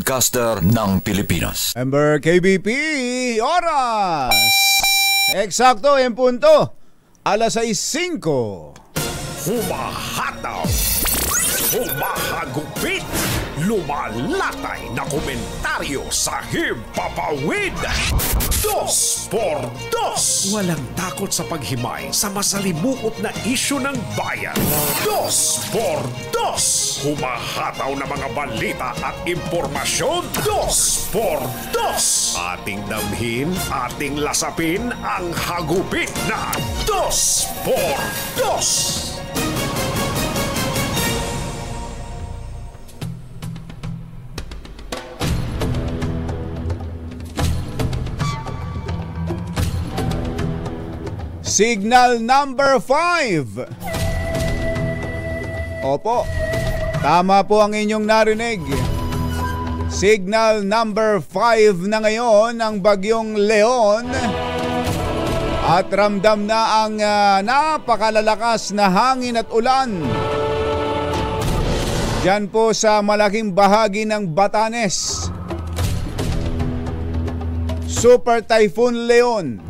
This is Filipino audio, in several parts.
broadcaster ng Pilipinas. Member KBP, oras! Eksakto en punto, alas 6:05. Humahataw, humahagupit, lumalatay na komentaryo sa himpapawid. 2 por 2. Walang takot sa paghimay sa masalimuot na isyu ng bayan. 2 por 2. Humahataw na mga balita at impormasyon. 2 por 2. Ating damhin, ating lasapin ang hagupit na 2 por 2. Signal number 5. Opo, tama po ang inyong narinig. Signal number 5 na ngayon ang bagyong Leon. At ramdam na ang napakalalakas na hangin at ulan diyan po sa malaking bahagi ng Batanes. Super Typhoon Leon.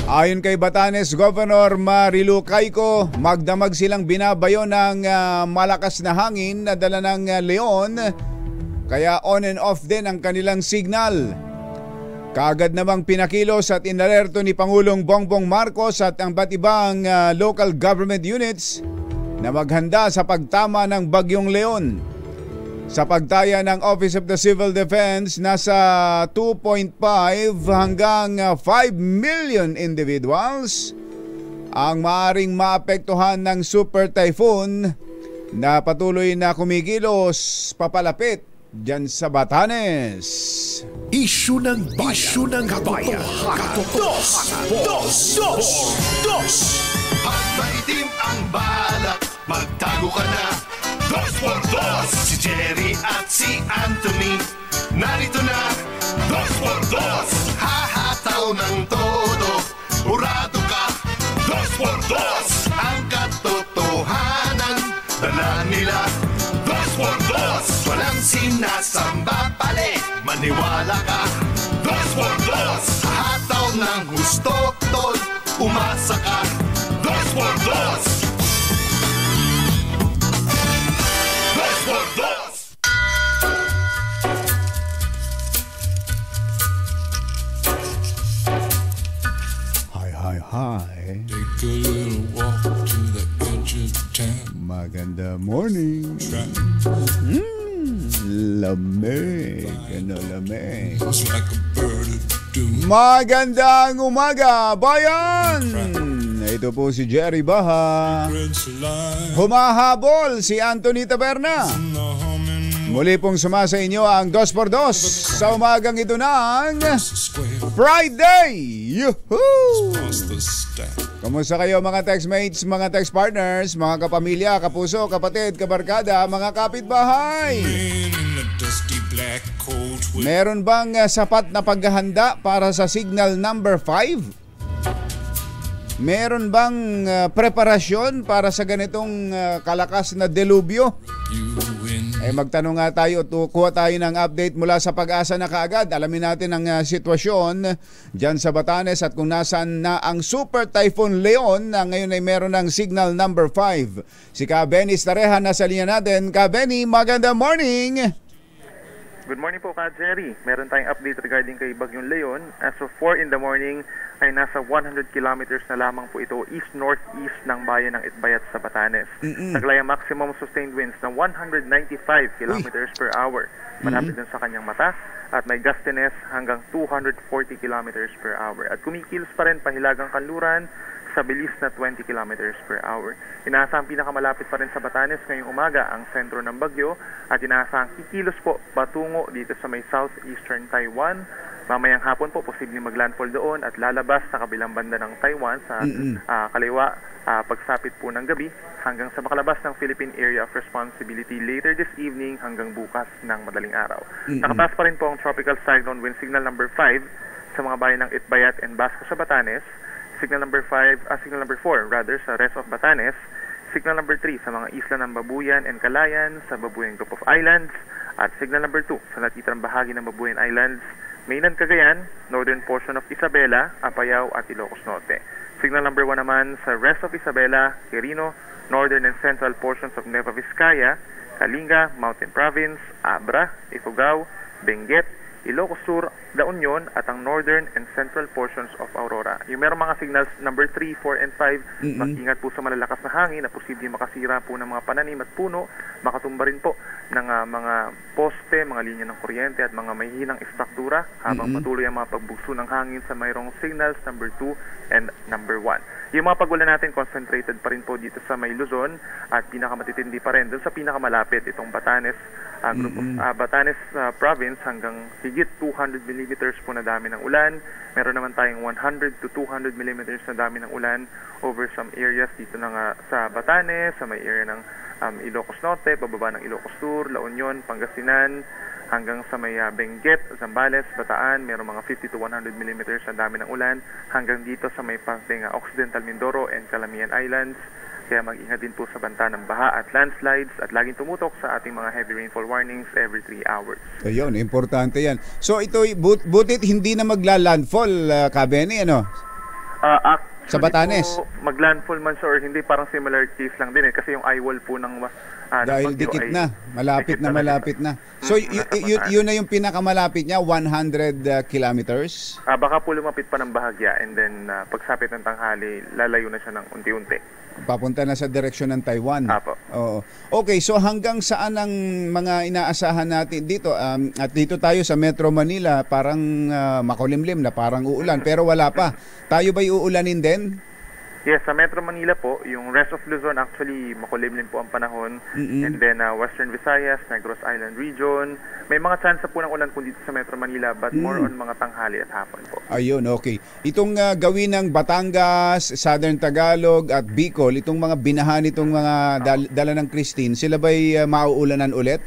Ayon kay Batanes Governor Marilu Cayco, magdamag silang binabayo ng malakas na hangin na dala ng Leon, kaya on and off din ang kanilang signal. Kaagad namang pinakilos at inalerto ni Pangulong Bongbong Marcos at ang iba't ibang local government units na maghanda sa pagtama ng bagyong Leon. Sa pagtaya ng Office of the Civil Defense, nasa 2.5 hanggang 5 million individuals ang maaring maapektuhan ng super typhoon na patuloy na kumikilos papalapit dyan sa Batanes. Isyu ng bayan, isyu ng bayan, dos. Pag maitim ang balak, magtago ka na. 2 por 2. Si Jerry at si Anthony, narito na. 2 por 2. Hahataw ng todo, urado ka. 2 por 2. Ang katotohanan, dala nila. 2 por 2. Walang sinasamba pali, maniwala ka. 2 por 2. Hahataw ng gusto, tol, umasa ka. 2 por 2. Hi. Take a little walk to the edge of town. Maganda morning. Lamig. Lamig. It's like a bird of doom. Magandang umaga, bayan! Ito po si Jerry Baha. Red line Humahabol si Anthony Taberna. in the humming Muli pong sumasa inyo ang 2 por 2 sa umagang ito ng square Friday! Yuhuu! across the stack. Kamusta kayo mga textmates, mga text partners, mga kapamilya, kapuso, kapatid, kabarkada, mga kapitbahay? In a dusty black cold with Meron bang sapat na paghahanda para sa signal number 5? Meron bang preparasyon para sa ganitong kalakas na delubyo? you in. Magtanong nga tayo, kuha tayo ng update mula sa Pag-asa na kaagad. Alamin natin ang sitwasyon dyan sa Batanes at kung nasaan na ang Super Typhoon Leon na ngayon ay meron ng signal number 5. Si Ka Benny Stareha nasa linya natin. Ka Benny, magandang morning! Good morning po, Ka Jerry. Meron tayong update regarding kay Bagyong Leon. As of 4 in the morning, ay nasa 100 kilometers na lamang po ito east-northeast ng bayan ng Itbayat sa Batanes. Naglaya maximum sustained winds ng 195 kilometers per hour. Malapit din sa kanyang mata at may gustiness hanggang 240 kilometers per hour. At kumikilos pa rin pahilagang kanluran sa bilis na 20 kilometers per hour. Inaasahang pinakamalapit pa rin sa Batanes ngayong umaga ang sentro ng bagyo at inaasahang kikilos po patungo dito sa may southeastern Taiwan. Mamayang hapon po, posibleng maglandfall doon at lalabas sa kabilang banda ng Taiwan sa kaliwa pagsapit po ng gabi hanggang sa makalabas ng Philippine Area of Responsibility later this evening hanggang bukas ng madaling araw. Nakataas pa rin po ang tropical cyclone wind signal number 5 sa mga bayan ng Itbayat and Basco sa Batanes, signal number 4 sa rest of Batanes, signal number 3 sa mga isla ng Babuyan and Calayan sa Babuyan Group of Islands, At signal number 2 sa natitirang bahagi ng Mabuyan Islands, mainland Cagayan, northern portion of Isabela, Apayao at Ilocos Norte. Signal number 1 naman sa rest of Isabela, Quirino, northern and central portions of Nueva Vizcaya, Kalinga, Mountain Province, Abra, Ifugao, Benguet, Ilocos Sur, La Union at ang northern and central portions of Aurora. Yung meron mga signals number 3, 4, and 5, mag-ingat po sa malalakas na hangin na posibleng makasira po ng mga pananim at puno, makatumba rin po ng mga poste, mga linya ng kuryente at mga mahihinang istruktura habang patuloy ang mga pagbugso ng hangin sa mayroong signals number 2 and number 1. Yung mga pagulan natin concentrated pa rin po dito sa May Luzon at pinakamatitindi pa rin dun sa pinakamalapit itong Batanes Batanes province hanggang higit 200 millimeters po na dami ng ulan. Meron naman tayong 100 to 200 millimeters na dami ng ulan over some areas dito na sa Batanes, sa may area ng Ilocos Norte, pababa ng Ilocos Sur, La Union, Pangasinan, hanggang sa may Benguet, Zambales, Bataan, meron mga 50 to 100 millimeters na dami ng ulan, hanggang dito sa may parting Occidental Mindoro and Calamian Islands. Kaya mag-ingat din po sa banta ng baha at landslides at laging tumutok sa ating mga heavy rainfall warnings every 3 hours. Ayun, importante yan. So ito, butit hindi na magla-landfall, Kabeni, ano? Sa Batanes? Mag-landfall man siya or hindi, parang similar case lang din kasi yung eye wall po ng dahil dikit na, malapit na. So yun na yung pinakamalapit niya, 100 kilometers? Baka po lumapit pa ng bahagya and then pagsapit ng tanghali, lalayo na siya ng unti-unti. Papunta na sa direksyon ng Taiwan. Apo. Oo. Okay, so hanggang saan ang mga inaasahan natin dito? At dito tayo sa Metro Manila, parang makulimlim na, parang uulan, pero wala pa. Tayo ba'y uulanin din? Yes, sa Metro Manila po, yung rest of Luzon actually makulimlim po ang panahon. And then Western Visayas, Negros Island region, may mga chance po ng ulan po dito sa Metro Manila but more on mga tanghali at hapon po. Ayun, okay. Itong gawin ng Batangas, Southern Tagalog at Bicol, itong mga binahan itong mga dala ng Christine, sila ba'y mauulanan ulit?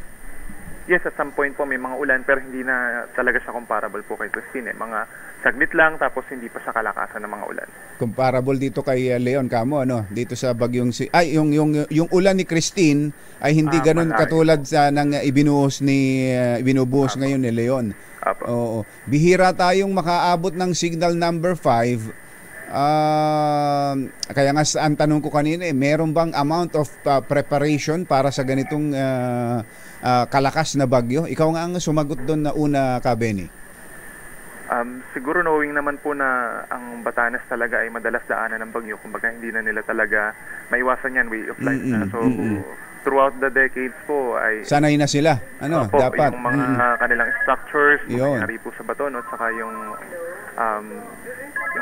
Yes, at some point po may mga ulan pero hindi na talaga siya comparable po kay Christine. Mga saglit lang tapos hindi pa siya kalakasan ng mga ulan. Comparable dito kay Leon kamo, ano? Dito sa bagyong yung ulan ni Christine ay hindi ganoon katulad sa nang ibinuhos ngayon ni Leon. Apo. Oo. Bihira tayong makaabot ng signal number 5. Kaya nga ang tanong ko kanina, meron bang amount of preparation para sa ganitong kalakas na bagyo? Ikaw nga ang sumagot doon na una, Kabeni. Siguro knowing naman po na ang Batanes talaga ay madalas daanan ng bagyo, kumbaga hindi na nila talaga maiwasan yan, way of life na. So throughout the decades po ay sanay na sila. Ano, dapat yung mga kanilang structures, nangyari po sa bato, no, at saka yung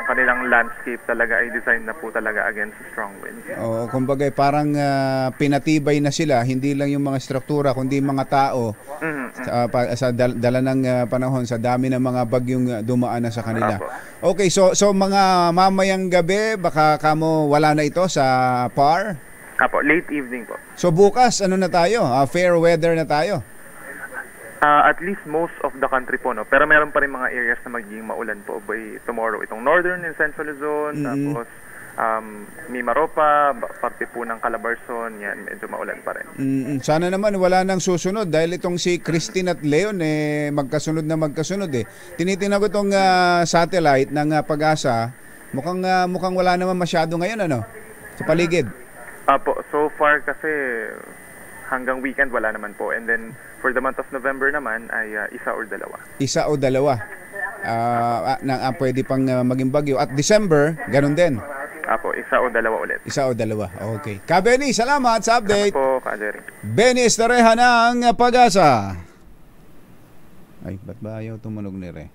kanilang landscape talaga ay designed na po talaga against strong winds. Oo, kumbaga parang pinatibay na sila, hindi lang yung mga struktura kundi mga tao sa dala ng panahon, sa dami ng mga bagyong dumaan na sa kanila. Okay, so mga mamayang gabi baka kamo wala na ito sa PAR? Apo, late evening po. So bukas ano na tayo? Fair weather na tayo? At least most of the country po, no? Pero meron pa rin mga areas na magiging maulan po by tomorrow. Itong northern and central Luzon, tapos Mimaropa, parte po ng Calabarzon, yan, medyo maulan pa rin. Sana naman wala nang susunod dahil itong si Christine at Leon magkasunod eh. Tinitingnan ko itong satellite ng Pag-asa, mukhang wala naman masyado ngayon, ano? Sa paligid. Apo, so far kasi hanggang weekend wala naman po. And then for the month of November naman ay isa or dalawa. Isa o dalawa. Pwede pang maging bagyo. At December, ganun din. Apo, isa o dalawa ulit. Isa o dalawa. Okay. Kabeni, salamat sa update. Salamat po, Kaderi. Benny Estareja ng Pag-asa. Ay, ba't ba ayaw tumunog ni Re?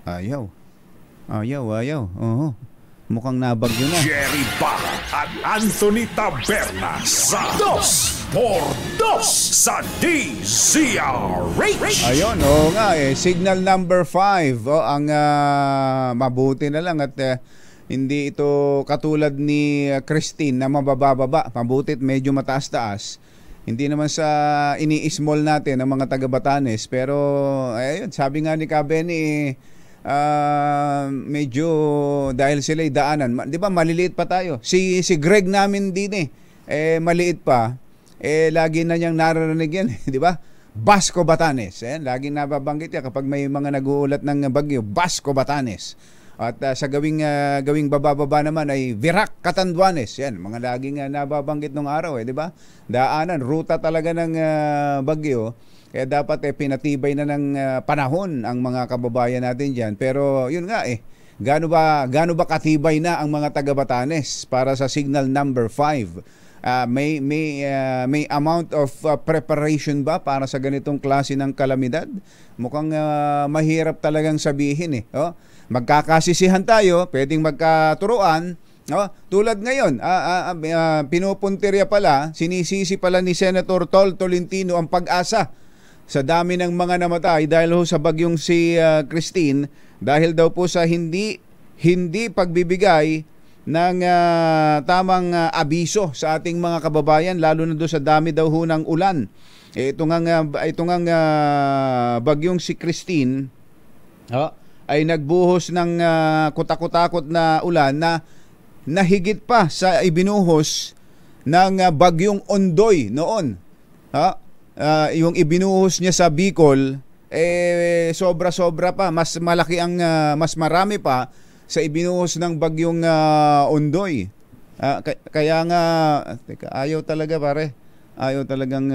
Ayaw. Mukhang nabagyo na. Jerry Barra at Anthony Taberna sa 2x2 sa DZRH. Ayun, nga signal number 5. Ang mabuti na lang at hindi ito katulad ni Christine na mabababa. Mabutit medyo mataas-taas. Hindi naman sa ini-small natin ng mga taga Batanes, pero ayun, sabi nga ni Kabeni medyo dahil sila'y daanan, di ba maliliit pa tayo, si Greg namin din maliit pa, lagi na niyang naririnig yan, di ba? Basco Batanes. Laging nababanggit yan kapag may mga nag-uulat ng bagyo, Basco Batanes. At sa gawing bababa naman ay Virac Catanduanes. Yan, mga laging nababanggit nung araw, di ba? Daanan, ruta talaga ng bagyo. Kaya dapat pinatibay na ng panahon ang mga kababayan natin diyan. Pero yun nga gaano ba katibay na ang mga taga Batanes para sa signal number 5? May amount of preparation ba para sa ganitong klase ng kalamidad? Mukhang mahirap talagang sabihin Magkakasisihan tayo, pwedeng magkaturuan. Tulad ngayon, pinupuntirya pala, sinisisi pala ni Senator Tol Tolentino ang Pag-asa sa dami ng mga namatay dahil sa bagyong si Christine, dahil daw po sa hindi pagbibigay ng tamang abiso sa ating mga kababayan, lalo na doon sa dami daw ng ulan. Ito ngang bagyong si Christine ay nagbuhos ng kutakot-takot na ulan na higit pa sa ibinuhos ng bagyong Ondoy noon. Yung ibinuhos niya sa Bicol sobra-sobra pa, mas marami pa sa ibinuhos ng bagyong Ondoy. Kaya nga ayaw talaga pare. Ayaw talagang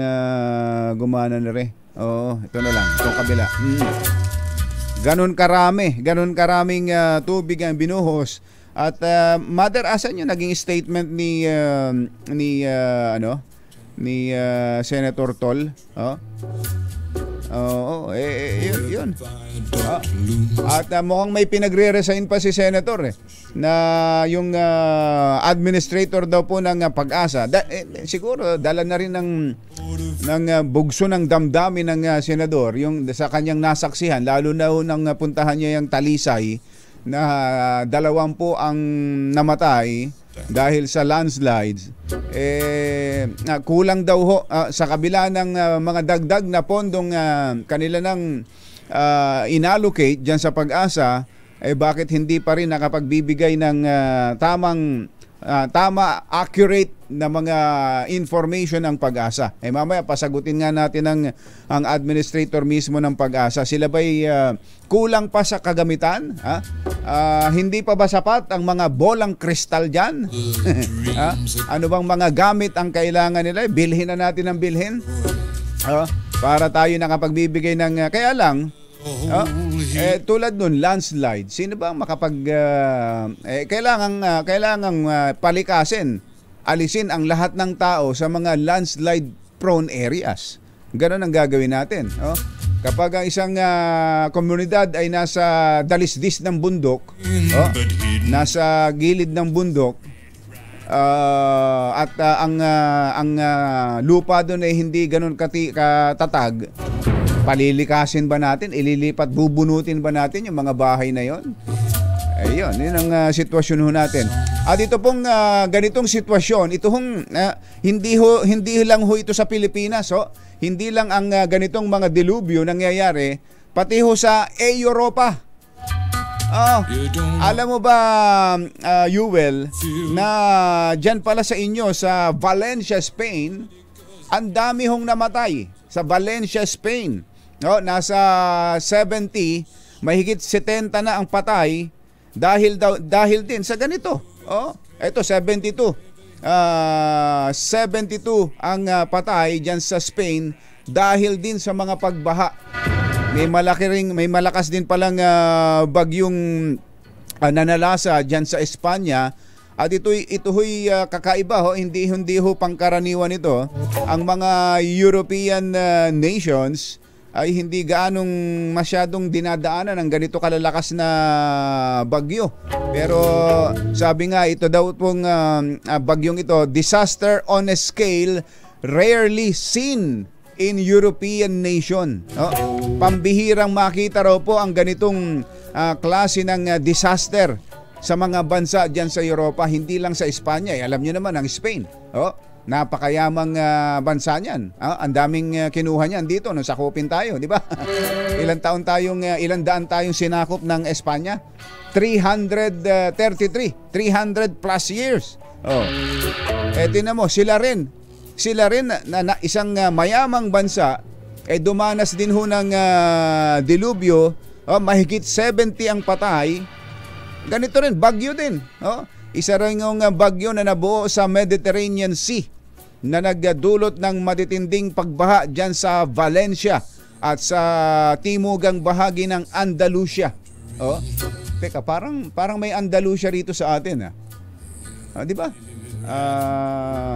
gumana na rin. Oo, ito na lang, itong kabila. Ganon karaming tubig ang binuhos. At Mother, asan yung naging statement ni Senator Tol? Yun. At mukhang may pinagre-resign pa si Senator na yung administrator daw po ng Pag-asa. Siguro dala na rin ng bugso ng damdamin ng senador yung sa kanyang nasaksihan, lalo na nang puntahan niya yung Talisay na 20 ang namatay dahil sa landslides. Kulang daw sa kabila ng mga dagdag na pondong kanila nang inallocate dyan sa Pag-asa, bakit hindi pa rin nakapagbibigay ng accurate na mga information ng Pag-asa. Mamaya pasagutin nga natin ang administrator mismo ng Pag-asa. Sila ba'y kulang pa sa kagamitan? Hindi pa ba sapat ang mga bolang kristal dyan? Ano bang mga gamit ang kailangan nila? Bilhin na natin ang bilhin para tayo nakapagbibigay ng kaya lang tulad nun, landslide. Sino ba kailangang palikasin, alisin ang lahat ng tao sa mga landslide prone areas. Ganon ang gagawin natin. Kapag ang isang komunidad ay nasa dalisdis ng bundok, nasa gilid ng bundok, at ang lupa doon ay hindi ganon katatag, palilikasin ba natin? Ililipat, bubunutin ba natin yung mga bahay na yon? Ayun, yun ang sitwasyon ho natin. At ito pong ganitong sitwasyon, ito hindi lang ho ito sa Pilipinas. Hindi lang ang ganitong mga dilubyo nangyayari, pati ho sa Europa. Alam mo ba, Yuel, na dyan pala sa inyo, sa Valencia, Spain, ang dami hong namatay sa Valencia, Spain. Nasa 70, mahigit 70 na ang patay dahil din sa ganito. Ito 72. 72 ang patay diyan sa Spain dahil din sa mga pagbaha. May malakas din palang bagyong nanalasa diyan sa Espanya. At ito'y kakaiba hindi ho pangkaraniwan ito. Ang mga European nations ay hindi gaanong masyadong dinadaanan ng ganito kalalakas na bagyo. Pero sabi nga, ito daw pong bagyong ito, disaster on a scale rarely seen in European nation. Pambihirang makita raw po ang ganitong klase ng disaster sa mga bansa dyan sa Europa, hindi lang sa Espanya. Alam nyo naman, ang Spain. Napakayamang bansa niyan. Ang daming kinuha niyan dito nung sakupin tayo, di ba? Ilang daan tayong sinakop ng Espanya? 300 plus years. Tingnan mo, sila rin sila rin na isang mayamang bansa dumanas din ho ng dilubyo, mahigit 70 ang patay. Ganito rin, bagyo din. Isa rin yung bagyo na nabuo sa Mediterranean Sea na nagdulot ng matitinding pagbaha dyan sa Valencia at sa timugang bahagi ng Andalusia. Teka, parang may Andalusia rito sa atin. Di ba?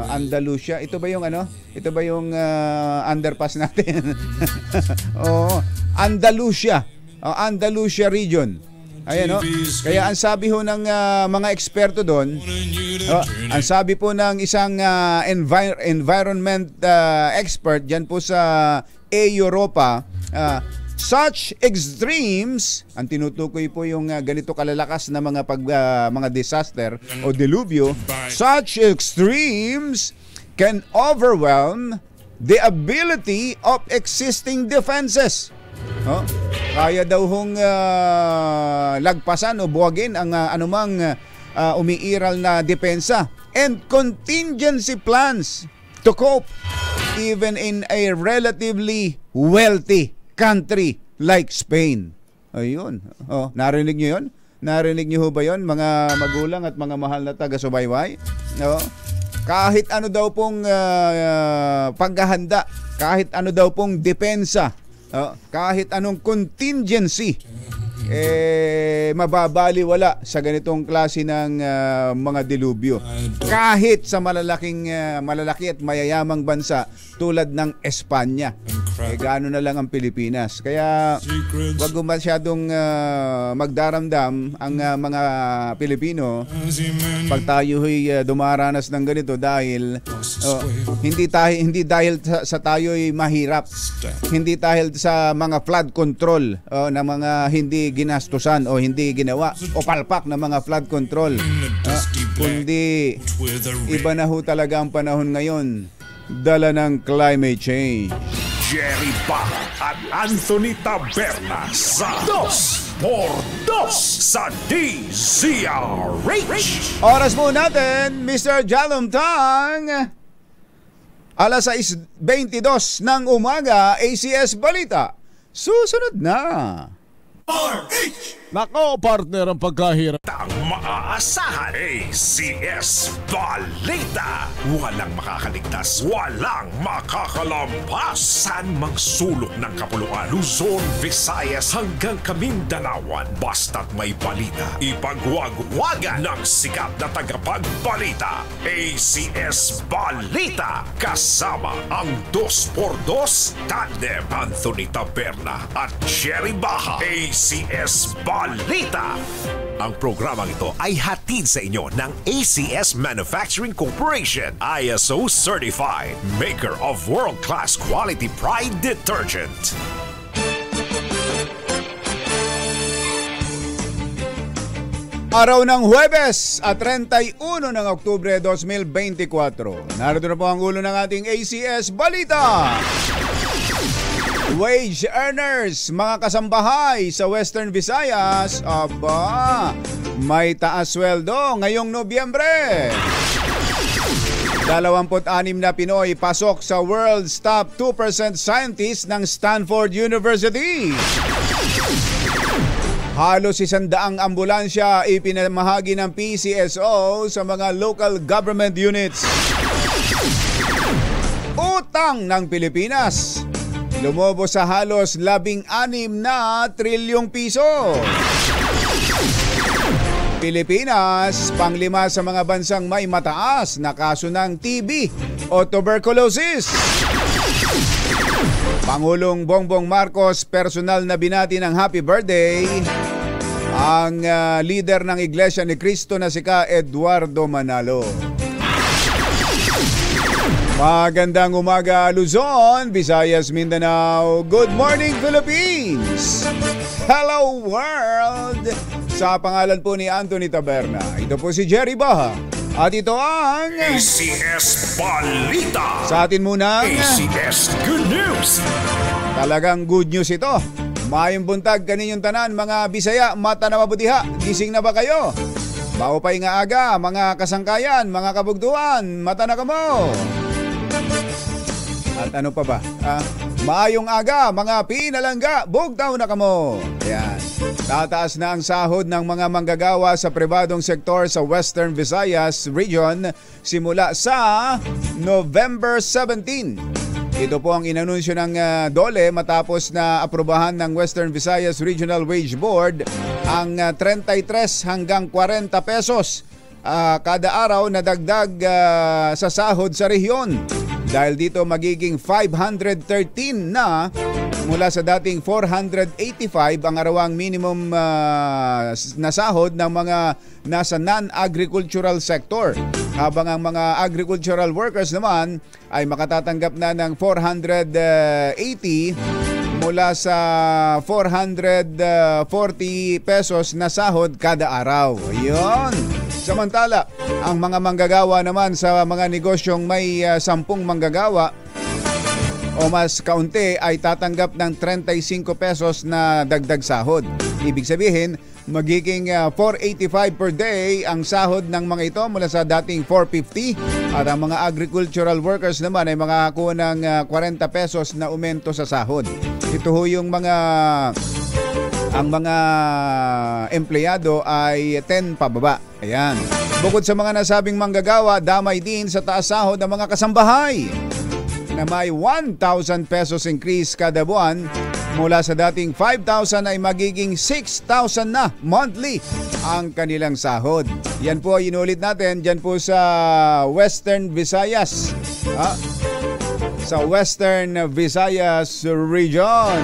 Andalusia. Ito ba yung Ito ba yung underpass natin? Andalusia. Andalusia region. Ayan, Kaya ang sabi ho ng mga eksperto doon, ang sabi po ng isang environment expert dyan po sa Europa, such extremes, ang tinutukoy po yung ganito kalalakas na mga disaster o delubyo, such extremes can overwhelm the ability of existing defenses. Kaya daw hong lagpasan o buwagin ang anumang umiiral na depensa and contingency plans to cope even in a relatively wealthy country like Spain. Ayun. Narinig niyo 'yon? Narinig niyo ba 'yon, mga magulang at mga mahal na taga-subaybay? Kahit ano daw pong paghahanda, kahit ano daw pong depensa, kahit anong contingency, mababaliwala sa ganitong klase ng mga dilubyo. Kahit sa malalaki at mayayamang bansa tulad ng Espanya. Gaano na lang ang Pilipinas. Kaya wag masyadong magdaramdam ang mga Pilipino pag tayo'y dumaranas ng ganito dahil hindi dahil sa tayo'y mahirap. Hindi dahil sa mga flood control na mga hindi ginastusan o hindi ginawa o palpak na mga flood control. Kundi iba na ho talaga ang panahon ngayon, dala ng climate change. Jerry Bach at Anthony Taberna sa 2x2 sa DZRH. Oras mo natin, Mr. Jalom Tang. Alas 6:22 ng umaga, ACS Balita. Susunod na. Nako, partner, ang pagkahirap. Ang maaasahan, ACS Balita. Walang makakaligtas, walang makakalampas. Saan mang sulok ng kapuluan, Luzon, Visayas hanggang Kamindalawan. Basta't may balita, ipagwagwagan ng sikat na tagapagbalita. ACS Balita. Kasama ang 2x2 tandem Anthony Taberna at Jerry Baha. ACS Balita. Ang programang ito ay hatid sa inyo ng ACS Manufacturing Corporation, ISO certified, maker of world-class quality Pride detergent. Araw ng Huwebes at 31 ng Oktubre 2024. Narito na po ang ulo ng ating ACS Balita. Wage earners, mga kasambahay sa Western Visayas, may taas sweldo ngayong Nobyembre. 26 na Pinoy pasok sa World's Top 2% Scientists ng Stanford University. Halos 100 ambulansya ipinamahagi ng PCSO sa mga local government units. Utang ng Pilipinas lumobo sa halos 16 na trilyong piso. Pilipinas, panglima sa mga bansang may mataas na kaso ng TB o tuberculosis. Pangulong Bongbong Marcos personal na binati ng happy birthday ang leader ng Iglesia ni Cristo na si Ka Eduardo Manalo. Magandang umaga Luzon, Visayas, Mindanao. Good morning Philippines. Hello world. Sa pangalan po ni Anthony Taberna, ito po si Jerry Baha. At ito ang ACS Balita. Sa atin muna ACS Good News. Talagang good news ito. Mayong buntag kaninyong tanan, mga Bisaya, mata na mabutiha. Gising na ba kayo? Bago pa nga aga, mga kasangkayan, mga kabugtuan, mata na kamo. At ano pa ba? Maayong aga, mga pinalangga, bugtaw na kamo. Ayan. Tataas na ang sahod ng mga manggagawa sa pribadong sektor sa Western Visayas Region simula sa November 17. Ito po ang inanunsyo ng DOLE matapos na aprobahan ng Western Visayas Regional Wage Board ang 33 hanggang 40 pesos kada araw na dagdag sa sahod sa rehiyon. Dahil dito magiging 513 na mula sa dating 485 ang arawang minimum na sahod ng mga nasa non-agricultural sector. Habang ang mga agricultural workers naman ay makatatanggap na ng 480 mula sa 440 pesos na sahod kada araw. Ayun. Samantala, ang mga manggagawa naman sa mga negosyong may 10 manggagawa o mas kaunti ay tatanggap ng 35 pesos na dagdag sahod. Ibig sabihin, magiging 485 per day ang sahod ng mga ito mula sa dating 450 at ang mga agricultural workers naman ay makakakuha ng 40 pesos na aumento sa sahod. Ito ho yung ang mga empleyado ay 10 pababa. Ayan. Bukod sa mga nasabing manggagawa, damay din sa taas sahod ng mga kasambahay na may 1,000 pesos increase kada buwan. Mula sa dating 5,000 ay magiging 6,000 na monthly ang kanilang sahod. Yan po ay inulit natin dyan po sa Western Visayas. Sa Western Visayas Region.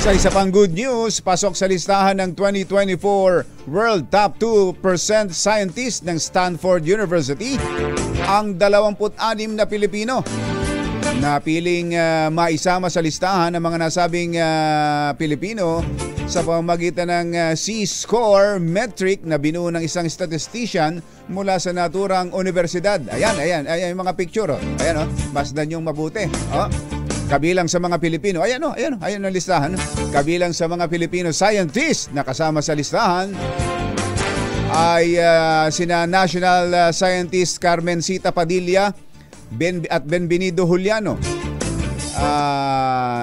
Sa isa pang good news, pasok sa listahan ng 2024 World Top 2% Scientist ng Stanford University ang 26 na Pilipino na piling maisama sa listahan ng mga nasabing Pilipino sa pamamagitan ng C-score metric na binuo ng isang statistician mula sa naturang universidad. Ayan yung mga picture. Ayan, masdan yung mabuti. Kabilang sa mga Pilipino, ayan ang listahan. Kabilang sa mga Pilipino scientists na kasama sa listahan ay sina National Scientist Carmencita Padilla at Benvenido Juliano,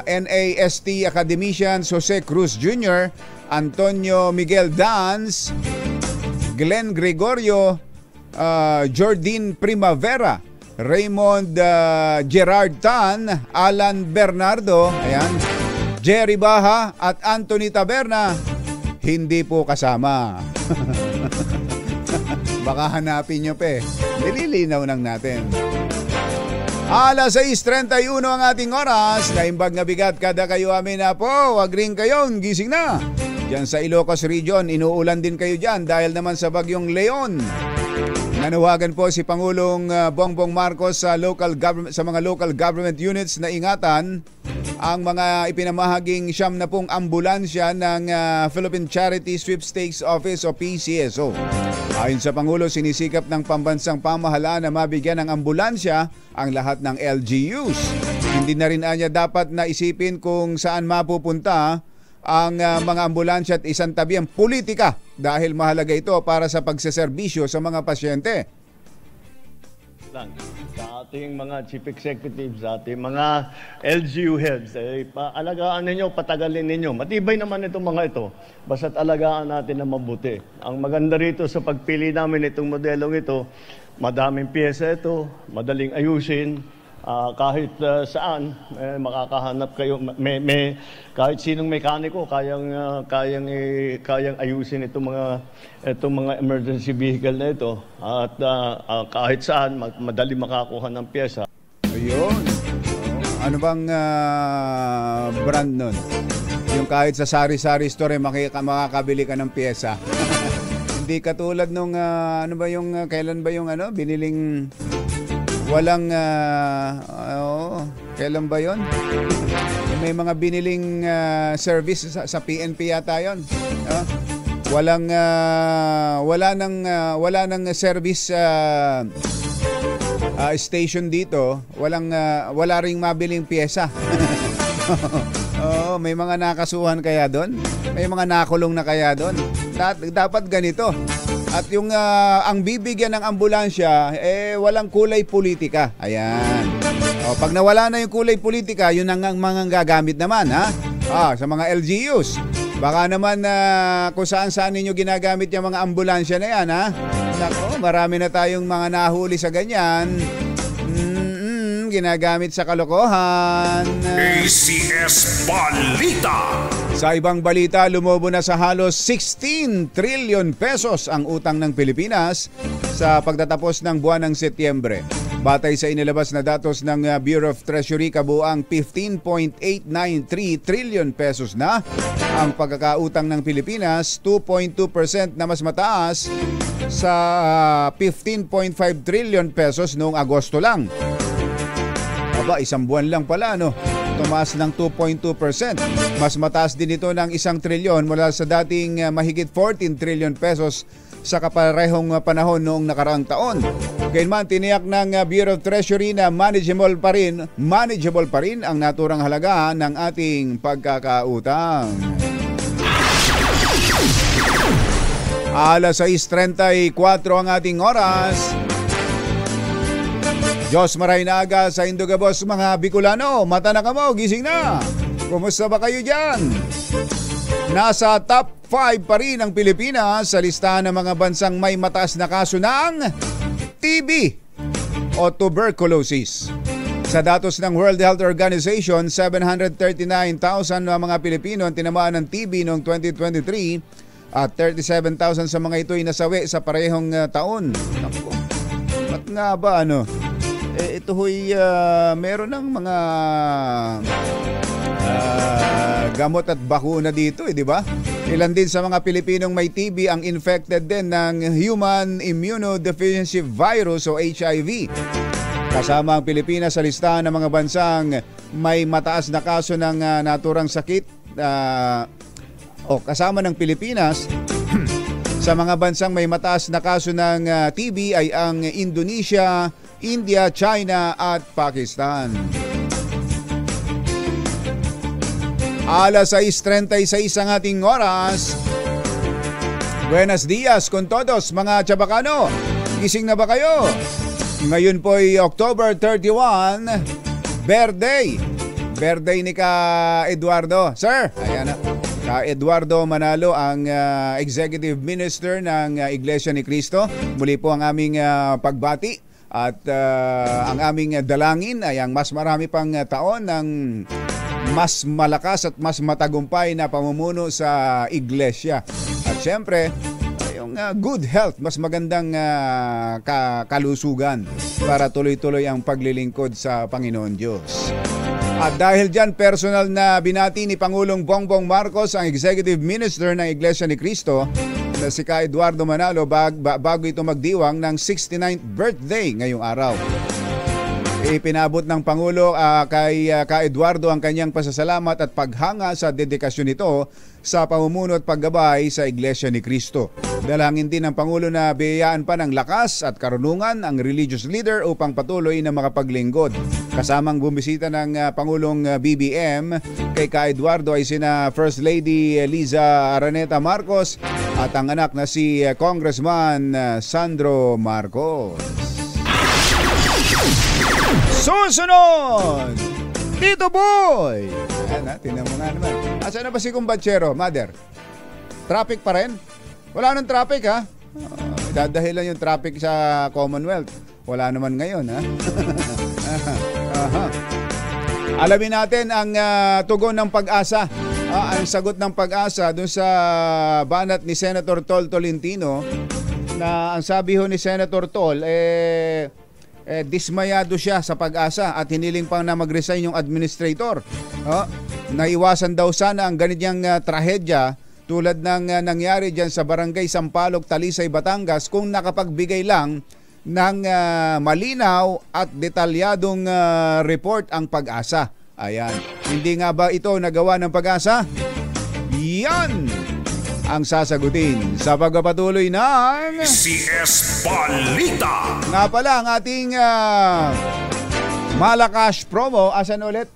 NAST Academician Jose Cruz Jr., Antonio Miguel Danz, Glenn Gregorio, Jordine Primavera, Raymond Gerard Tan, Alan Bernardo, ayan, Jerry Baha at Anthony Taberna hindi po kasama. Baka hanapin nyo pa nililinaw lang natin. Alas 6:31 ang ating oras. Naimbag na bigat kada kayo amin na po. Wag rin kayong gising na. Diyan sa Ilocos Region, inuulan din kayo dyan dahil naman sa bagyong Leon. Nanawagan po si Pangulong Bongbong Marcos sa mga local government units na ingatan ang mga ipinamahaging 70 ambulansya ng Philippine Charity Sweepstakes Office o PCSO. Ayon sa Pangulo, sinisikap ng pambansang pamahalaan na mabigyan ng ambulansya ang lahat ng LGUs. Hindi na rin anya dapat na isipin kung saan mapupunta ang mga ambulansya at isang tabi ang politika dahil mahalaga ito para sa pagseserbisyo sa mga pasyente. Sa ating mga chief executives, sa ating mga LGU heads, alagaan ninyo, patagalin ninyo. Matibay naman itong mga ito, basta't alagaan natin na mabuti. Ang maganda rito sa pagpili namin itong modelong ito, madaming pyesa ito, madaling ayusin. Kahit saan makakahanap kayo, kahit sinong mekaniko kayang ayusin itong mga emergency vehicle na ito at kahit saan madali makakuha ng pyesa. Ayun. Ano bang brand nun? Yung kahit sa sari-sari store makakabili ka ng pyesa. Hindi katulad nung kailan ba yung biniling walang kailan ba yon? May mga biniling service sa PNP yata yon. Wala nang service station dito. Wala ring mabiling pyesa. Oo, may mga nakasuhan kaya doon? May mga nakulong na kaya doon? Dapat ganito. At yung ang bibigyan ng ambulansya, walang kulay politika. Ayan. O, pag nawala na yung kulay politika, yun ang mga gagamit naman, ha? Sa mga LGUs. Baka naman kung saan-saan ninyo ginagamit yung mga ambulansya na yan, ha? Nako, marami na tayong mga nahuli sa ganyan. Ginagamit sa kalokohan. ACS Balita. Sa ibang balita, lumobo na sa halos 16 trillion pesos ang utang ng Pilipinas sa pagtatapos ng buwan ng Setyembre. Batay sa inilabas na datos ng Bureau of Treasury, kabuang 15.893 trillion pesos na ang pagkakautang ng Pilipinas, 2.2% na mas mataas sa 15.5 trillion pesos noong Agosto lang. Aba, isang buwan lang pala, no? Tumaas ng 2.2%. Mas mataas din ito ng 1 trilyon mula sa dating mahigit 14 trillion pesos sa kaparehong panahon noong nakaraang taon. Gayunman, tiniyak ng Bureau of Treasury na manageable pa rin ang naturang halaga ng ating pagkakautang. Alas 6:34 ang ating oras. Diyos maray na aga sa Indogabos, mga Bicolano. Mata na kamo, gising na. Kumusta ba kayo dyan? Nasa top 5 pa rin ang Pilipinas sa listahan ng mga bansang may mataas na kaso ng TB o tuberculosis. Sa datos ng World Health Organization, 739,000 na mga Pilipino ang tinamaan ng TB noong 2023 at 37,000 sa mga ito ay nasawi sa parehong taon. Naku, ba't nga ba ito ho'y meron ng mga gamot at bakuna dito, di ba? Ilan din sa mga Pilipinong may TB ang infected din ng Human Immunodeficiency Virus o HIV. Kasama ang Pilipinas sa listahan ng mga bansang may mataas na kaso ng naturang sakit kasama ng Pilipinas sa mga bansang may mataas na kaso ng TB ay ang Indonesia, India, China at Pakistan. Alas 6:36 ang ating oras. Buenos dias con todos mga Chabacano. Gising na ba kayo? Ngayon po ay October 31, birthday ni Ka Eduardo. Sir, ayan na. Ka Eduardo Manalo, ang Executive Minister ng Iglesia ni Cristo. Muli po ang aming pagbati. At ang aming dalangin ay ang mas marami pang taon ng mas malakas at mas matagumpay na pamumuno sa iglesia. At syempre, yung good health, mas magandang kalusugan para tuloy-tuloy ang paglilingkod sa Panginoon Diyos. At dahil dyan, personal na binati ni Pangulong Bongbong Marcos, ang Executive Minister ng Iglesia ni Cristo, na si Ka Eduardo Manalo bago ito magdiwang ng 69th birthday ngayong araw. Ipinabot ng Pangulo kay Ka Eduardo ang kanyang pasasalamat at paghanga sa dedikasyon nito sa pamumuno at paggabay sa Iglesia ni Cristo. Dalangin din ng Pangulo na biyayaan pa ng lakas at karunungan ang religious leader upang patuloy na makapaglingkod. Kasamang bumisita ng Pangulong BBM kay Ka Eduardo ay sina First Lady Liza Araneta Marcos at ang anak na si Congressman Sandro Marcos. Susunod! Tito Boy! Ayan na, tingnan mo nga naman. Asa na ba si Kumbatsero, Mother? Traffic pa rin? Wala nang traffic, ha? Dadahilan yung traffic sa Commonwealth. Wala naman ngayon, ha? Alamin natin ang tugon ng Pag-asa. Ang sagot ng Pag-asa dun sa banat ni Senator Tol Tolentino na ang sabi ho ni Senator Tol, dismayado siya sa Pag-asa at hiniling pang na mag-resign yung administrator. Naiwasan daw sana ang ganitong trahedya tulad ng nangyari dyan sa Barangay Sampaloc, Talisay, Batangas kung nakapagbigay lang ng malinaw at detalyadong report ang Pag-asa. Ayan. Hindi nga ba ito nagawa ng Pag-asa? Yan ang sasagutin sa pagpapatuloy ng CS Balita. Nga pala ang ating Malakas promo. Asan ulit?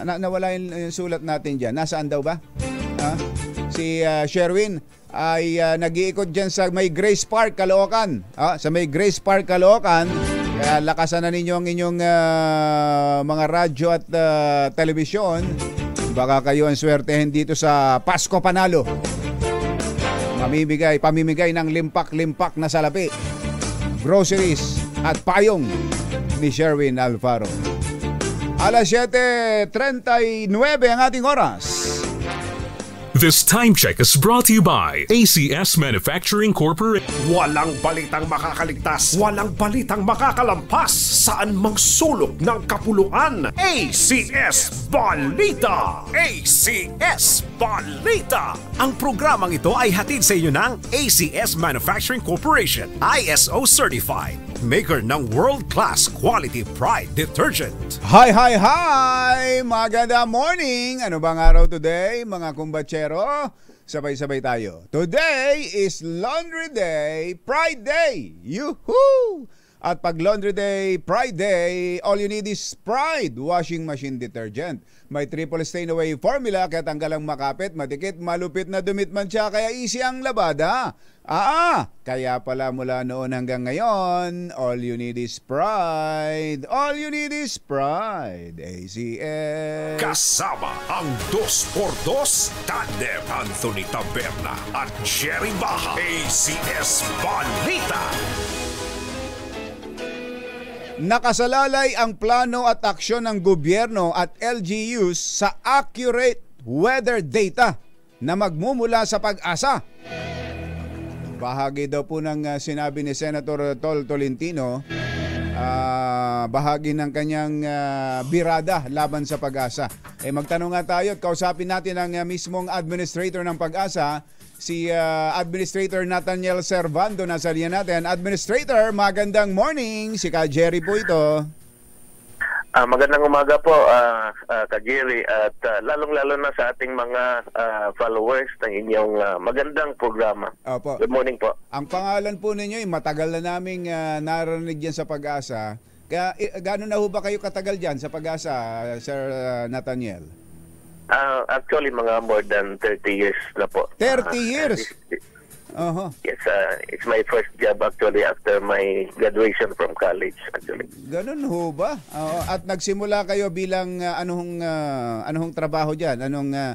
nawala yung sulat natin dyan. Nasaan daw ba? Si Sherwin ay nag-iikot dyan sa may Grace Park, Caloocan. Sa may Grace Park, Caloocan. Kaya lakasan na ninyo ang inyong mga radyo at telebisyon. Baka kayo ang swertehin dito sa Pasko Panalo. Pamimigay ng limpak-limpak na salapi, groceries at payong ni Sherwin Alfaro. Alas 7:39 ang ating oras. This time check is brought to you by ACS Manufacturing Corporation. Walang balitang makakaligtas, walang balitang makakalampas, saan mang sulok ng kapuluan. ACS Balita! ACS Balita! Ang programang ito ay hatid sa inyo ng ACS Manufacturing Corporation, ISO Certified, maker ng world-class quality Pride detergent. Hi! Maganda morning! Ano bang araw today, mga kumbatsero? Sabay-sabay tayo. Today is Laundry Day, Pride Day! Yuhuu! At pag Laundry Day, Pride Day, all you need is Pride washing machine detergent. May triple stain away formula kaya tanggalang makapit, matikit, malupit na dumit man siya, kaya easy ang labada. Kaya pala mula noon hanggang ngayon, all you need is Pride. All you need is Pride. ACS. Kasama ang 2x2 tandem Anthony Taberna at Jerry Baha. ACS Balita. Nakasalalay ang plano at aksyon ng gobyerno at LGUs sa accurate weather data na magmumula sa Pag-asa. Bahagi daw po ng sinabi ni Senator Tol Tolentino, bahagi ng kanyang birada laban sa Pag-asa. Magtanong nga tayo at kausapin natin ang mismong administrator ng Pag-asa, si Administrator Nathaniel Servando. Nasa linya natin. Administrator, magandang morning. Si Ka Jerry po ito. Magandang umaga po, Ka Jerry, at lalong-lalo na sa ating mga followers ng inyong magandang programa. Opo. Good morning po. Ang pangalan po ninyo, matagal na naming narinig dyan sa Pag-asa. Kaya gano'n na ho ba kayo katagal dyan sa Pag-asa, Sir Nathaniel? Actually, mga more than 30 years na po. 30 years? Yes, it's my first job actually after my graduation from college actually. Ganun ho ba? At nagsimula kayo bilang anong trabaho diyan? Anong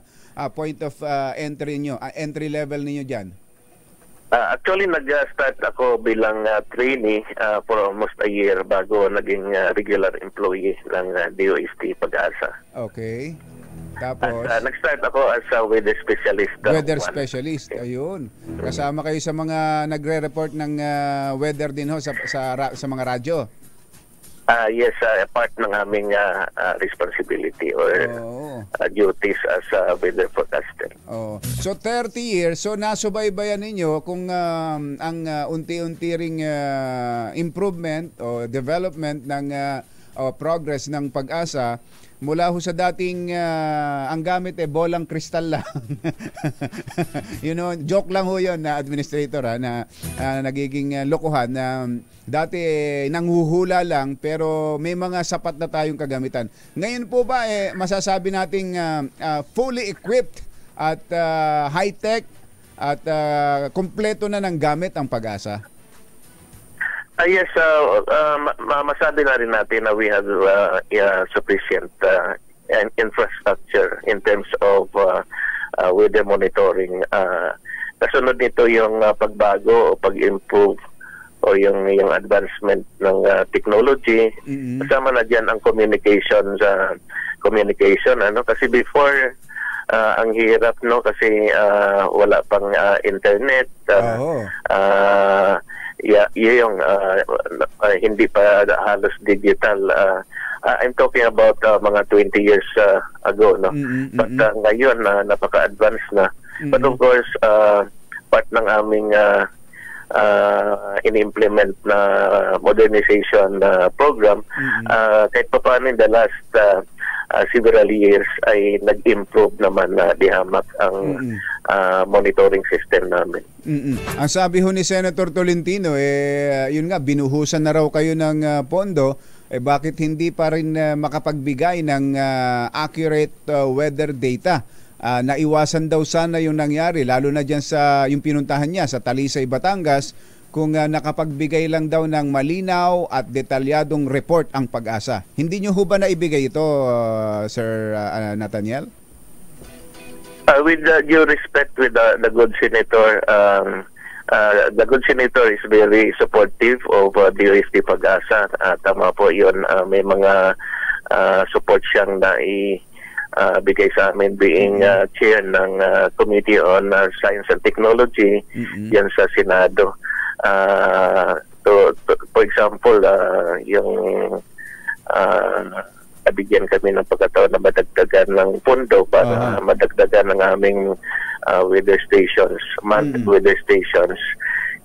point of entry niyo, entry level niyo diyan? Actually, nag-start ako bilang trainee for almost a year bago naging regular employee ng DOST Pag-asa. Okay. Tapos, nag-start ako as a weather specialist. Weather specialist, ayun. Kasama kayo sa mga nagre-report ng weather din ho sa mga radyo. Yes, part ng aming responsibility or duties as a weather forecaster. So 30 years, so nasubaybayan ninyo kung ang unti-unti ring improvement o development ng progress ng Pag-asa mula ho sa dating ang gamit bolang kristal lang. Joke lang ho yun na administrator na nagiging lokohan na dati nanghuhula lang pero may mga sapat na tayong kagamitan. Ngayon po ba masasabi nating fully equipped at high-tech at kompleto na ng gamit ang Pag-asa? Yes, masabi na rin natin na we have sufficient infrastructure in terms of weather monitoring. Kasunod nito yung pagbago o pag-improve o yung advancement ng technology. Kasama na dyan ang communication, kasi before ang hirap kasi wala pang internet. Yung hindi pa halos digital. I'm talking about mga 20 years ago, no? But ngayon napaka-advanced na. But of course, part ng aming in-implement na modernization program, kahit pa paano in the last several years ay nag-improve naman na dihamak ang monitoring system namin. Ang sabi ho ni Senator Tolentino, yun nga, binuhusan na raw kayo ng pondo bakit hindi pa rin makapagbigay ng accurate weather data? Naiwasan daw sana yung nangyari, lalo na dyan sa yung pinuntahan niya sa Talisay, Batangas, kung nakapagbigay lang daw ng malinaw at detalyadong report ang Pag-asa. Hindi nyo ho ba naibigay ito, Sir Nathaniel? With due respect with the good senator, the good senator is very supportive of DOST Pag-asa. Tama po yun. May mga support siyang bigay sa amin being chair ng Committee on Science and Technology yan sa Senado. For example, yung nabigyan kami ng pagkataon na madagdagan ng pondo para madagdagan ng aming weather stations, manned weather stations.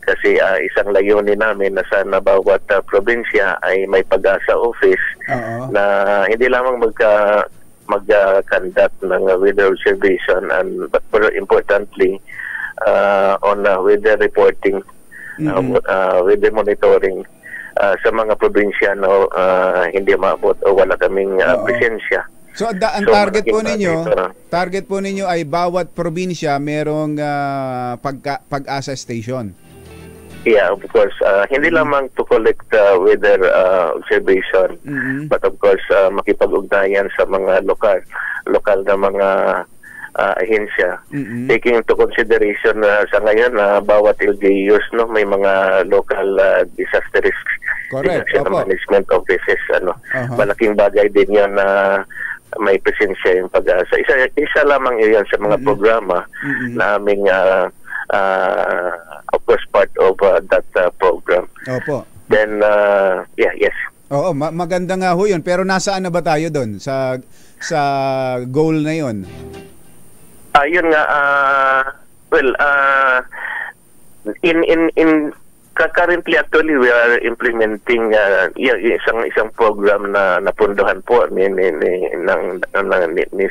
Kasi isang layunin namin na sana bawat probinsya ay may Pag-asa office na hindi lamang mag-conduct ng weather observation but more importantly on weather reporting, weather monitoring sa mga probinsya hindi maabot o wala kaming presensya. So ang target po ninyo ay bawat probinsya merong Pag-asa station. Yeah, of course. Hindi lamang to collect weather observation, but of course makipag-ugnayan sa mga lokal na mga ahensya. Taking into consideration sa ngayon na bawat LGUs may mga local disaster risk reduction management offices. Malaking bagay din yan na may presensya yung Pag-asa. Isa lamang iyan sa mga programa na aming of course part of that program. Opo. Then yes. Oo, maganda nga ho yun. Pero nasaan na ba tayo doon sa goal na yun? Yun nga, currently actually we are implementing isang program na napunduhan po ni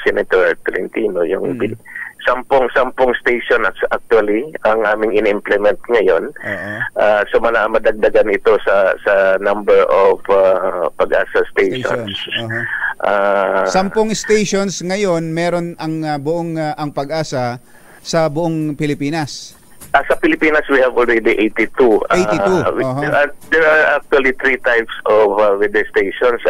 Senator Tolentino, yung 10 station actually ang aming in-implement ngayon. So madagdagan ito sa number of Pag-asa stations. 10 stations ngayon meron ang buong ang Pag-asa sa buong Pilipinas. Sa Pilipinas, we have already 82. 82. There are actually 3 types of weather stations.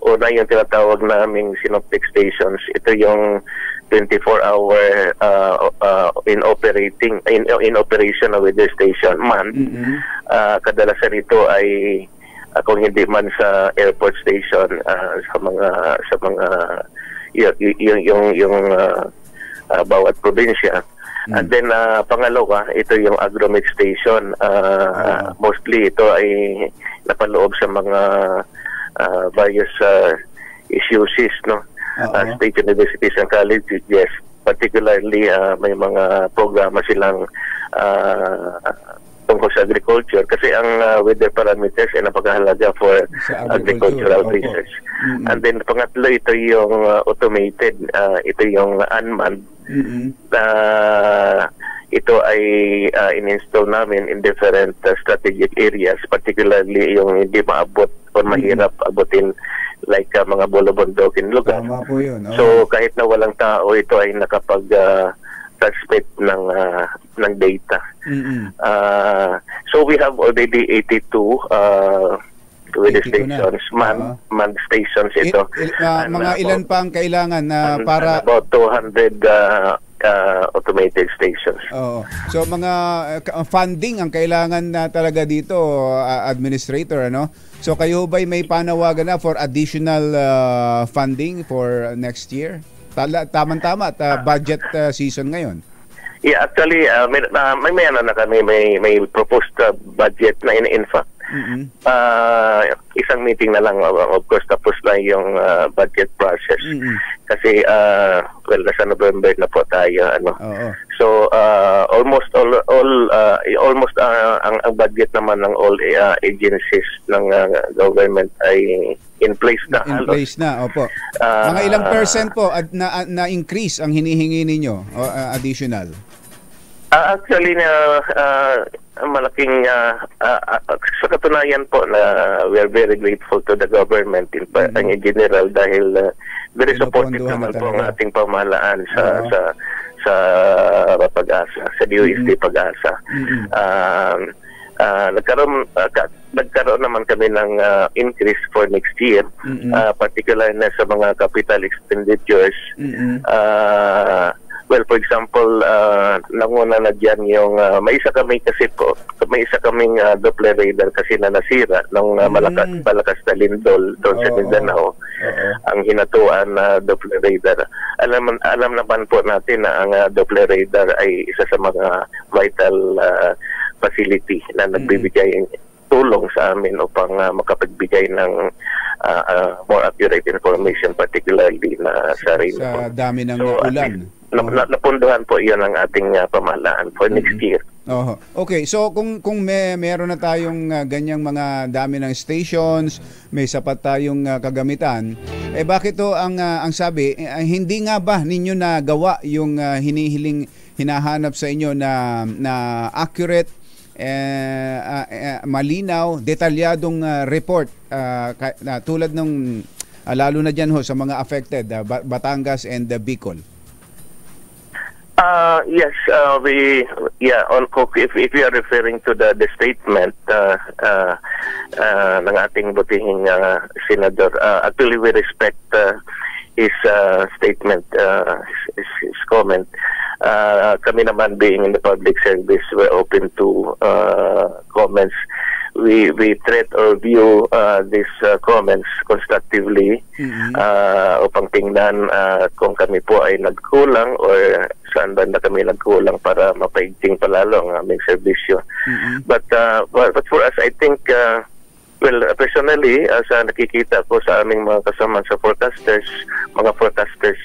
Una yung tinatawag naming synoptic stations. Ito yung 24-hour in operation na weather station man. Kadalasan ito ay kung hindi man sa airport station, sa mga yung bawat probinsya. And then pangalawa, ito yung agromix station. Mostly ito ay napaloob sa mga various issues, state universities and colleges. Yes, particularly may mga programa silang tungkol sa agriculture kasi ang weather parameters ay napakahalaga for agricultural research. And then pangatlo, ito yung automated, ito yung unmanned. Ito ay in-install namin in different strategic areas, particularly yung hindi maabot o mahirap abutin like mga bulubundukin lugar. Tama po yun. So kahit na walang tao, ito ay nakapag-transmit ng data. So we have already 82 weather stations, manned stations ito. Mga ilan pa ang kailangan na para... About 200 automated stations. So mga funding ang kailangan na talaga dito, Administrator, So kayo ba'y may panawagan na for additional funding for next year? Tama-tama at budget season ngayon. Yeah, actually, may kami, may proposed budget na in fact. Isang meeting na lang, of course, tapos lang yung budget process. Kasi, nasa November na po tayo. So, almost ang budget naman ng all agencies ng government ay in place na. In place na, opo. Mga ilang percent po na-increase ang hinihingi ninyo, additional? Actually, malaking sa katunayan po na we are very grateful to the government in general dahil very supportive naman po ang ating pamahalaan sa Pag-asa, sa DOST Pag-asa. Nagkaroon naman kami ng increase for next year, particularly na sa mga capital expenditures. Well, for example, nanguna na dyan yung, may isa kaming Doppler radar kasi na nasira ng malakas na lindol doon sa Mindanao. Ang hinatuan na Doppler radar. Alam naman po natin na ang Doppler radar ay isa sa mga vital facility na nagbibigay tulong sa amin upang makapagbigay ng more accurate information, particularly na sa rainfall. Sa dami ng ulan. Napunduhan po iyon ang ating pamahalaan for next year. Okay, so kung meron na tayong ganyang mga dami ng stations, may sapat tayong kagamitan, bakit to ang sabi, hindi nga ba ninyo nagawa yung hinahanap sa inyo na accurate, malinaw, detalyadong report tulad ng lalo na dyan sa mga affected, Batangas and Bicol? Yes, if we are referring to the statement ng ating butihing senador, actually we respect his statement, his comment. Kami naman being in the public service, we're open to comments. We treat or view these comments constructively upang tingnan kung kami po ay nagkulang or saan ba na kami nagkulang para mapaigting palalo ang aming serbisyo. But for us, I think, well, personally, sa nakikita ko sa aming mga kasama sa mga forecasters,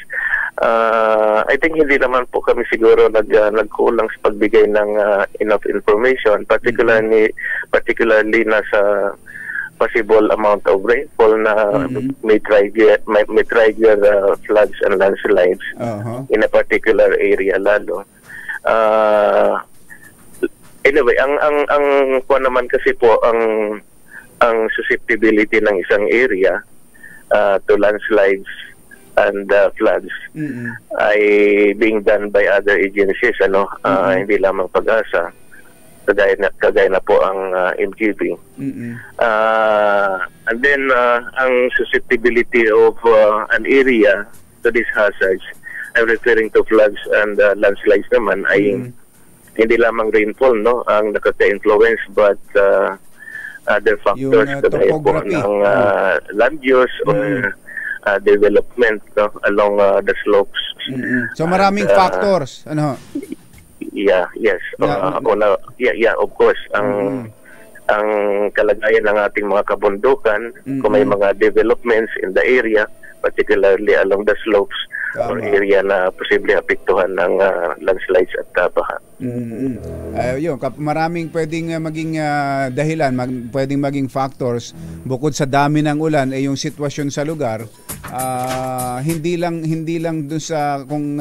I think hindi naman po kami siguro nagkulang sa pagbigay ng enough information, particularly na sa possible amount of rainfall na may trigger floods and landslides in a particular area lalo. Anyway, ang kuwan naman kasi po ang susceptibility ng isang area to landslides and floods ay being done by other agencies, hindi lamang Pag-asa, kagaya na po ang MGB. And then ang susceptibility of an area to these hazards, I'm referring to floods and landslides naman, ay hindi lamang rainfall ang nakaka-influence, but other factors kagaya po ng land use or development along the slopes. So maraming factors, Yes. Of course. Ang kalagayan ng ating mga kabundukan, kung may mga developments in the area, particularly along the slopes or area na posibleng apektuhan ng landslides at baha. Maraming pwedeng maging dahilan, pwedeng maging factors bukod sa dami ng ulan, yung sitwasyon sa lugar. Hindi lang dun sa kung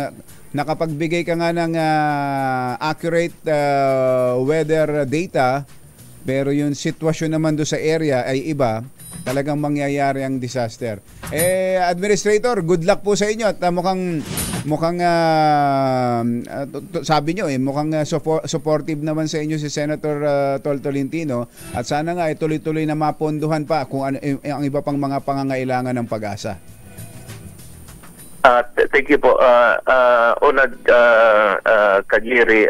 nakapagbigay ka nga ng accurate weather data, pero yung sitwasyon naman doon sa area ay iba, talagang mangyayari ang disaster. Administrator, good luck po sa inyo at mukhang sabi nyo mukhang supportive naman sa inyo si Senator Tol Tolentino, at sana nga tuloy-tuloy na mapondohan pa kung ano ang iba pang mga pangangailangan ng Pag-asa. Thank you po. Kagiri,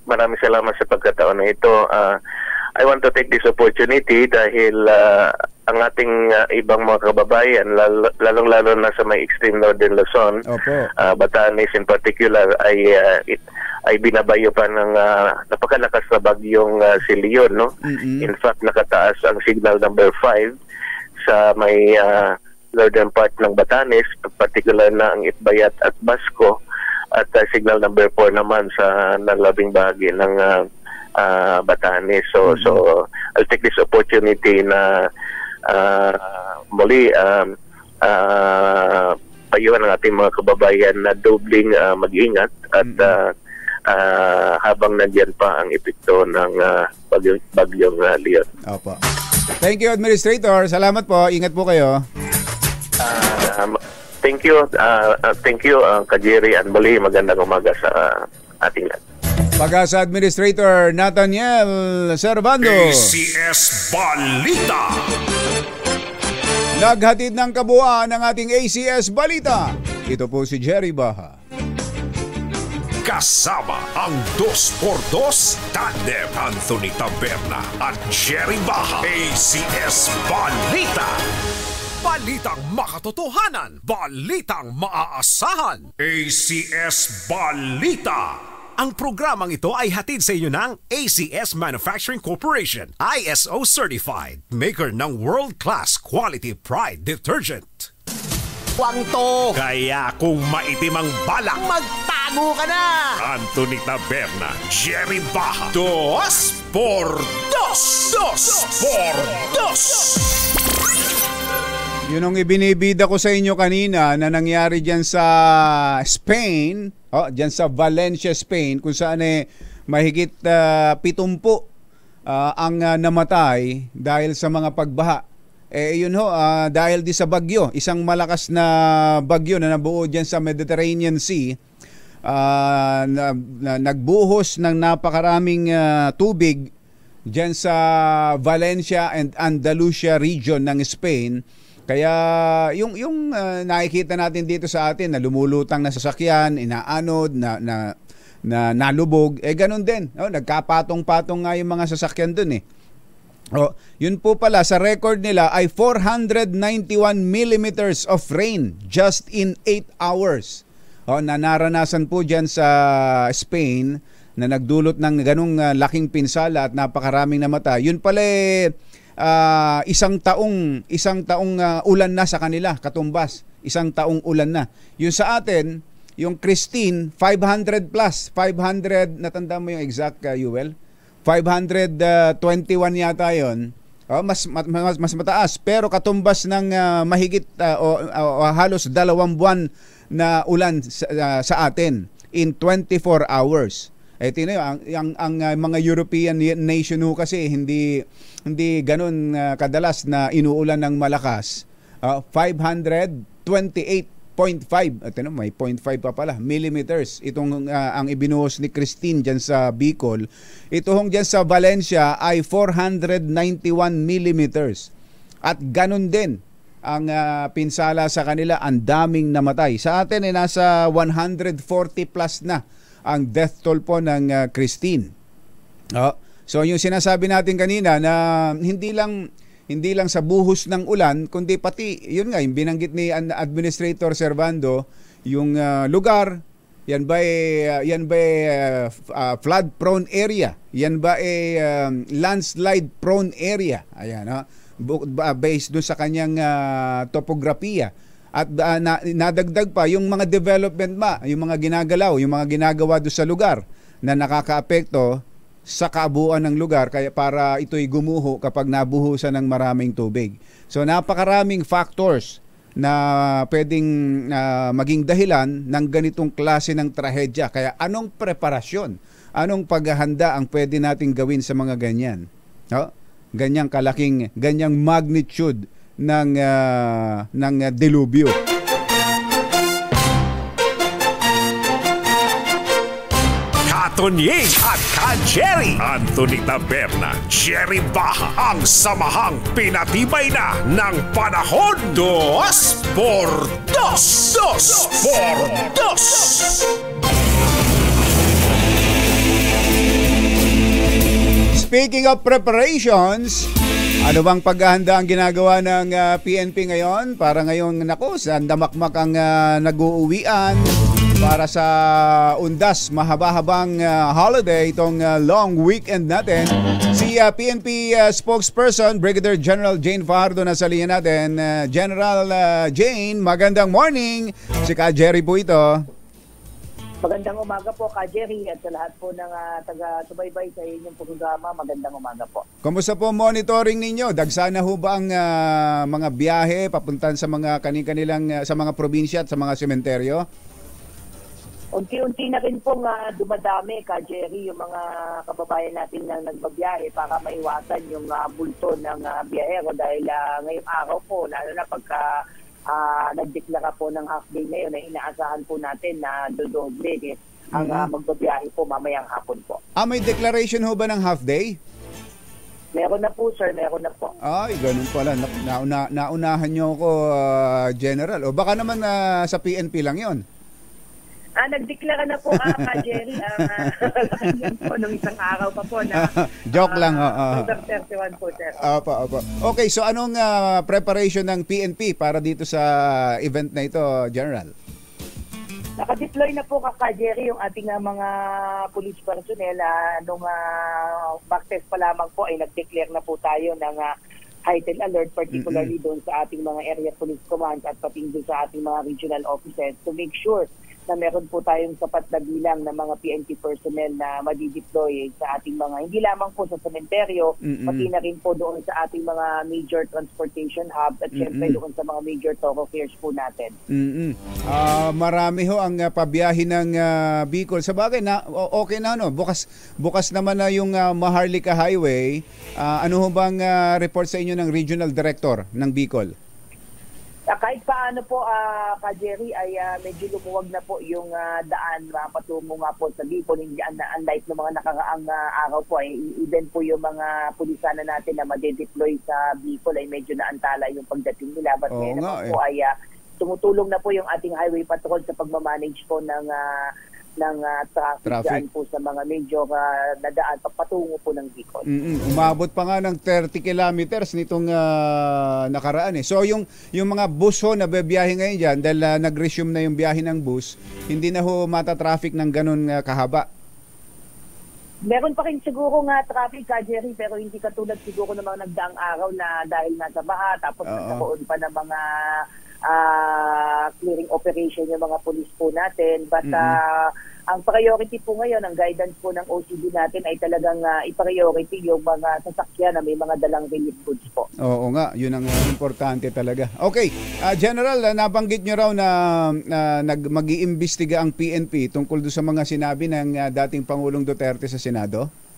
maraming salamat sa pagkataon na ito. I want to take this opportunity dahil ang ating ibang mga kababayan, lalong-lalo na sa may extreme northern Luzon, Batanes in particular, ay binabayo pa ng napakalakas na bagyong si Leon. In fact, nakataas ang signal number 5 sa may northern part ng Batanes, particular na ang Itbayat at Basco, at signal number 4 naman sa nalabing bahagi ng Batanes. So I'll take this opportunity na muli payuhan ng ating mga kababayan na dobling mag-ingat at habang nandiyan pa ang epekto ng bagyong Leon. Opo. Thank you, Administrator. Salamat po. Ingat po kayo. Thank you, Kajeri and muli magandang umaga sa ating lahat. Pag-asa Administrator Nathaniel Servando. ACS Balita. Naghatid ng kabuuan ng ating ACS Balita. Ito po si Jerry Baha. Kasama ang 2x2 tandem Anthony Taberna at Jerry Baha. ACS Balita. Balitang makatotohanan. Balitang maaasahan. ACS Balita. Ang programang ito ay hatid sa inyo ng ACS Manufacturing Corporation, ISO Certified, maker ng world-class quality pride detergent. Wangto! Kaya kung maitim ang balak, magtago ka na! Anthony Taberna, Jerry Baha, 2x2. 2x2. Yun ang ibinibida ko sa inyo kanina na nangyari dyan sa Spain, dyan sa Valencia, Spain, kung saan mahigit 70 ang namatay dahil sa mga pagbaha. Yun dahil di sa bagyo, isang malakas na bagyo na nabuo dyan sa Mediterranean Sea, nagbuhos ng napakaraming tubig dyan sa Valencia and Andalusia region ng Spain. Kaya yung nakikita natin dito sa atin na lumulutang na sasakyan, inaanod, na nalubog, ganun din. Nagkapatong-patong nga yung mga sasakyan dun . Yun po pala, sa record nila ay 491 millimeters of rain just in 8 hours. Naranasan po dyan sa Spain na nagdulot ng ganung laking pinsala at napakaraming namatay. Yun pala isang taong ulan na sa kanila, katumbas. Isang taong ulan na. Yung sa atin, yung Christine, 500 plus. 500, natanda mo yung exact, Yuel? 521 yata yun. Mas mataas. Pero katumbas ng mahigit halos 2 buwan na ulan sa atin in 24 hours. Ang mga European nation kasi hindi ganun kadalas na inuulan ng malakas. 528.5 may 0.5 pa pala millimeters itong ang ibinuhos ni Christine diyan sa Bicol. Itoong diyan sa Valencia ay 491 millimeters. At ganun din ang pinsala sa kanila, ang daming namatay. Sa atin ay nasa 140 plus na ang death toll po ng Christine. So yung sinasabi natin kanina na hindi lang sa buhos ng ulan, kundi pati yun nga yung binanggit ni Administrator Servando, yung lugar, yan ba flood prone area, yan ba landslide prone area, ayan, based dun sa kanyang topografiya. At nadagdag pa yung mga development yung mga ginagalaw, yung mga ginagawa doon sa lugar na nakakaapekto sa kabuuan ng lugar, kaya para ito'y gumuho kapag nabuhusan ng maraming tubig. So napakaraming factors na pwedeng maging dahilan ng ganitong klase ng trahedya. Kaya anong preparasyon, anong paghahanda ang pwede nating gawin sa mga ganyan? Ganyang kalaking, ganyang magnitude ng delubyo. Katonying at Ka-Jerry, Anthony Taberna, Jerry Baha, ang samahang pinatibay na ng panahon. 2x2. 2x2. Speaking of preparations, ano bang paghahanda ang ginagawa ng PNP ngayon? Para ngayong sandamakmak ang nag-uuwian para sa undas, mahaba-habang holiday, itong long weekend natin. Si PNP spokesperson, Brigadier General Jane Fajardo nasa linya natin. General Jane, magandang morning. Si Ka-Jerry po ito. Magandang umaga po, Ka-Jerry, at sa lahat po ng taga-subaybay sa inyong programa. Magandang umaga po. Kumusta po monitoring ninyo? Dagsana ho ba ang mga biyahe papuntan sa mga kanilang sa mga probinsya at sa mga sementeryo? Unti-unti na rin pong dumadami, Ka Jerry, yung mga kababayan natin na nagbabiyahe para maiwasan yung bulto ng biyahero dahil ngayong araw po, lalo na pagka nagdeklara po ng half day na yun, na inaasahan po natin na dodoble ang magbabiyahe po mamayang hapon po. May declaration ho ba ng half day? Meron na po, sir. Meron na po. Ay, ganun pala. Naunahan nyo ako, General. O baka naman sa PNP lang yon. Nagdeklara na po Ka Jerry yun po nung isang araw pa po na joke lang. October 31 po, sir. Opo. Okay, so anong preparation ng PNP para dito sa event na ito, General? Naka-deploy na po Ka Jerry yung ating mga police personnel. Nung back test pa lamang po ay nag-declare na po tayo ng heightened alert, particularly doon sa ating mga area police commands at pati doon sa ating mga regional offices to make sure na meron po tayong sapat na bilang ng mga PNP personnel na madideploy sa ating mga, hindi lamang po sa sementeryo, pati na rin po doon sa ating mga major transportation hubs at syempre doon sa mga major thoroughfares po natin. Marami ho ang pabiyahe ng Bicol. Sa bagay, okay na, no? Bukas naman na yung Maharlika Highway. Ano ho bang report sa inyo ng Regional Director ng Bicol? Kahit paano po, Ka Jerry, ay medyo lumuwag na po yung daan patungo nga po sa Bicol. Hindi unlike ng mga nakaraang araw po, even po yung mga pulisana natin na madedeploy sa Bicol ay medyo naantala yung pagdating nila. But ngayon naman po ay tumutulong na po yung ating highway patrol sa pagmamanage po ng traffic dyan po sa mga medyo nadaan patungo po ng Bicol. Umabot pa nga ng 30 kilometers nitong nakaraan. So yung mga bus ho na biyahe ngayon dyan, dahil nag-resume na yung biyahe ng bus, hindi na ho mata-traffic ng ganun kahaba. Meron pa rin siguro traffic, Ka Jerry, pero hindi katulad siguro ng mga nagdaang araw na dahil nasa baha, tapos nagkaroon pa ng mga clearing operation yung mga police po natin. But ang priority po ngayon, ang guidance po ng OCD natin ay talagang i-priority yung mga sasakyan na may mga dalang relief goods po. Oo nga, yun ang importante talaga. Okay, General, nabanggit nyo raw na mag-iimbestiga ang PNP tungkol doon sa mga sinabi ng dating Pangulong Duterte sa Senado?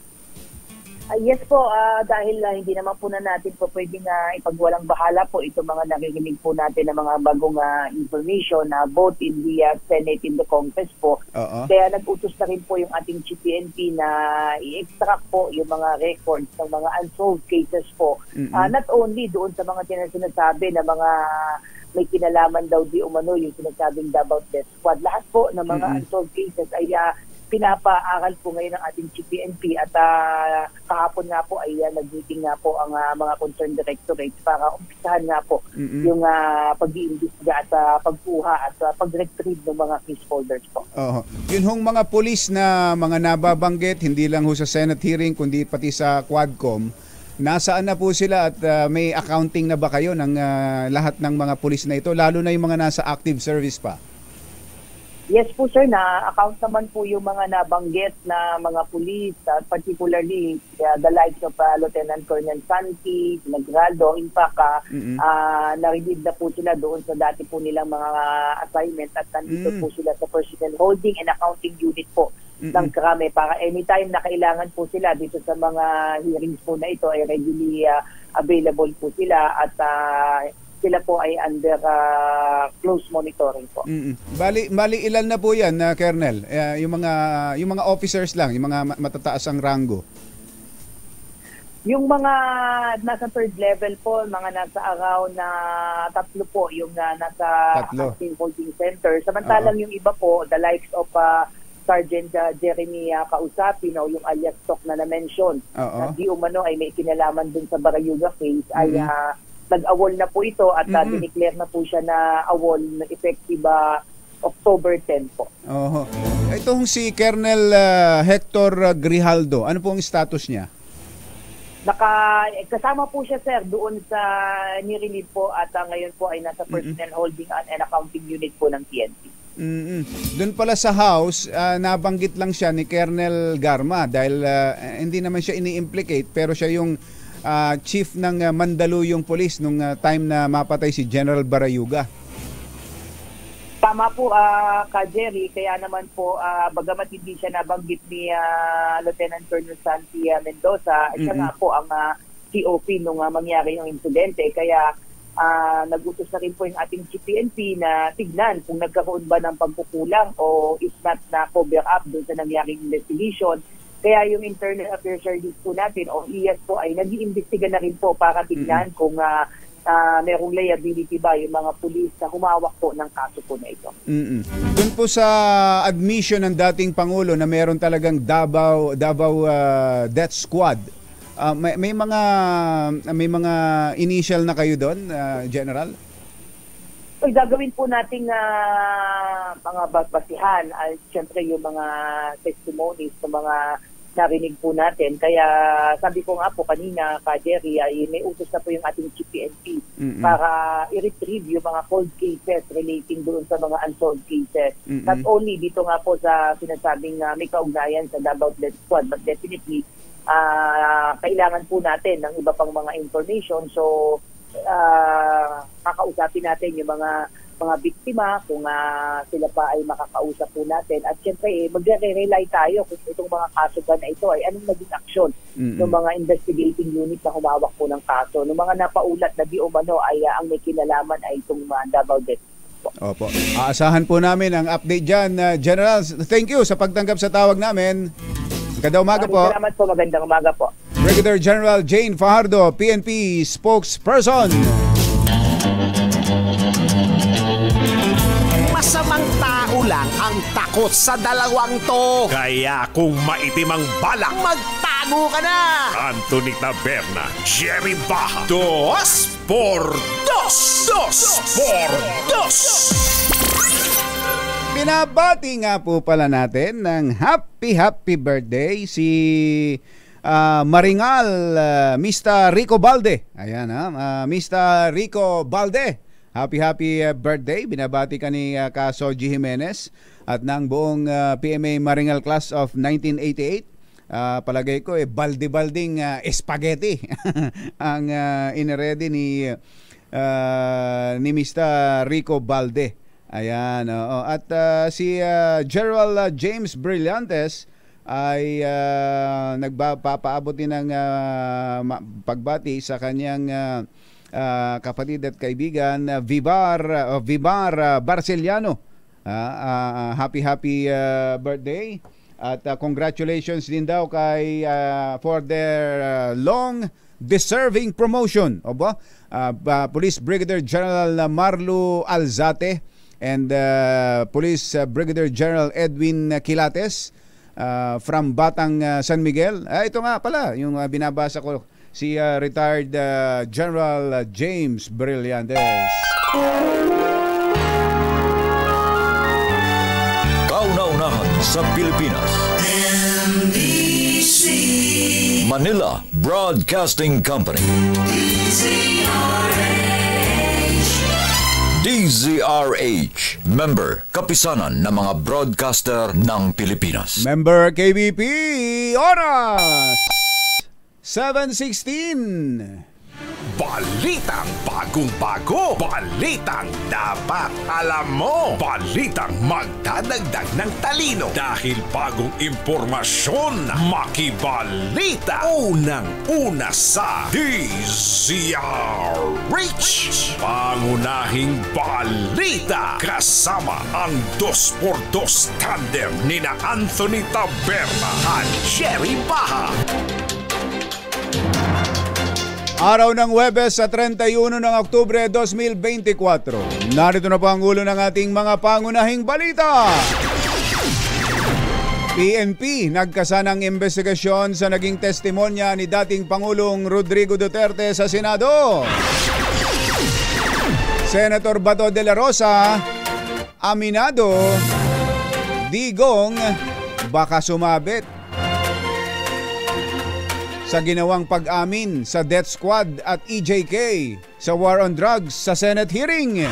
Yes po, dahil hindi naman po na natin po pwedeng ipagwalang bahala po itong mga naririnig po natin ng mga bagong information na both in the Senate, in the Congress po. Kaya nag-utos na rin po yung ating PNP na i-extract po yung mga records ng mga unsolved cases po. Not only doon sa mga sinasabi na mga may kinalaman daw di umano yung sinasabing Davao Death Squad. Lahat po ng mga unsolved cases ay pinapaaral po ngayon ng ating PNP at kahapon nga po ay nag-meeting nga po ang mga concerned directorates para umpisahan nga po yung pag-iimbestiga at pagkuha at pag-retrieve ng mga case holders po. Yun hong mga pulis na mga nababanggit, hindi lang ho sa Senate hearing kundi pati sa Quadcom, nasaan na po sila at may accounting na ba kayo ng lahat ng mga pulis na ito, lalo na yung mga nasa active service pa? Yes po sir, na-account naman po yung mga nabanggit na mga pulis, particularly the likes of Lieutenant Colonel Santi, Nagraldo. In fact, na-relieve na po sila doon sa dati po nilang mga assignment at nandito po sila sa Personnel Holding and Accounting Unit po ng Krame para anytime na kailangan po sila dito sa mga hearings po na ito ay readily available po sila at sila po ay under close monitoring po. Bali ilan na po 'yan, Colonel? Yung mga officers lang, yung mga matataas ang rango. Yung mga nasa third level po, mga nasa around na 3 po yung nasa acting holding center. Samantalang yung iba po, the likes of Sergeant Jeremy Kausapin o yung alias Tok na na-mention, na di umano ay may kinalaman dun sa Barayuga case, ay nag-awol na po ito at dineclare na po siya na awol effective October 10 po. Itong si Colonel Hector Grijaldo, ano po ang status niya? Kasama po siya sir doon sa nirelieve po at ngayon po ay nasa Personnel Holding and Accounting Unit po ng PNP. Doon pala sa House, nabanggit lang siya ni Colonel Garma dahil hindi naman siya ini-implicate pero siya yung chief ng Mandaluyong Police nung time na mapatay si General Barayuga. Tama po, Ka Jerry, kaya naman po, bagamat hindi siya nabanggit ni Lieutenant Colonel Santi Mendoza, siya nga po ang COP nung mangyari yung insidente. Kaya nagutos na rin po yung ating PNP na tignan kung nagkaroon ba ng pagkukulang o if not na cover up doon sa nangyaring investigation. Kaya yung Internal Affairs Service po natin o IAS po ay nag-iimbestiga na rin po para tignan kung merong liability ba yung mga pulis na humawak po ng kaso po na ito. Doon po sa admission ng dating Pangulo na meron talagang Davao Death Squad, may mga initial na kayo doon, General? Ay, gagawin po nating mga basihan at siyempre yung mga testimonies ng mga narinig po natin. Kaya sabi ko nga po kanina, Ka Jerry, ay may utos na po yung ating PNP para i-retrieve yung mga cold cases relating doon sa mga unsolved cases. Not only dito nga po sa sinasabing may kaugnayan sa Davao Death Squad, but definitely kailangan po natin ng iba pang mga information. So kakausapin natin yung mga biktima kung sila pa ay makakausap po natin. At syempre, magre-rely tayo kung itong mga kaso ba na ito ay anong naging aksyon ng mga investigating unit na humawak po ng kaso. Ng mga napaulat na di umano ay ang may kinalaman ay itong Davao Death. Opo. Aasahan po namin ang update dyan. General, thank you sa pagtanggap sa tawag namin. Magandang umaga po. Salamat po. Magandang umaga po. Brigadier General Jane Fajardo, PNP spokesperson. Masamang tao lang ang takot sa dalawang to. Kaya kung maitim ang balak, magtago ka na! Anthony Taberna, Jerry Baha, 2x2. 2x2. Binabati nga po pala natin ng happy birthday si Maringal Mr. Rico Balde. Ayan Mr. Rico Balde. Happy birthday. Binabati ka ni Soji Jimenez at ng buong PMA Maringal Class of 1988. Palagay ko balde-balding spaghetti ang iniredy ni Mr. Rico Balde. Ayan, at si Gerald James Brillantes ay nagpapaabot din ng pagbati sa kanyang kapatid at kaibigan Vivar Barceliano. Happy birthday at congratulations din daw kay for their long deserving promotion. Police Brigadier General Marlo Alzate and Police Brigadier General Edwin Quilates from Batang San Miguel. Ito nga pala, yung binabasa ko, si retired General James Brillantes. Kauna-unahan sa Pilipinas. NBC Manila Broadcasting Company. DZRH, member kapisanan ng mga broadcaster ng Pilipinas. Member KBP, oras 7:16. Balitang bagong-bago. Balitang dapat alam mo. Balitang magdadagdag ng talino. Dahil bagong impormasyon, makibalita. Unang-una sa DZRH. Pangunahing balita. Kasama ang 2x2 tandem nina Anthony Taberna at Jerry Baha. Araw ng Huwebes sa 31 ng Oktubre 2024. Narito na po ang ulo ng ating mga pangunahing balita. PNP nagkasanang investigasyon sa naging testimonya ni dating Pangulong Rodrigo Duterte sa Senado. Senator Bato de la Rosa, aminado, digong baka sumabit sa ginawang pag-amin sa Death Squad at EJK sa War on Drugs sa Senate hearing.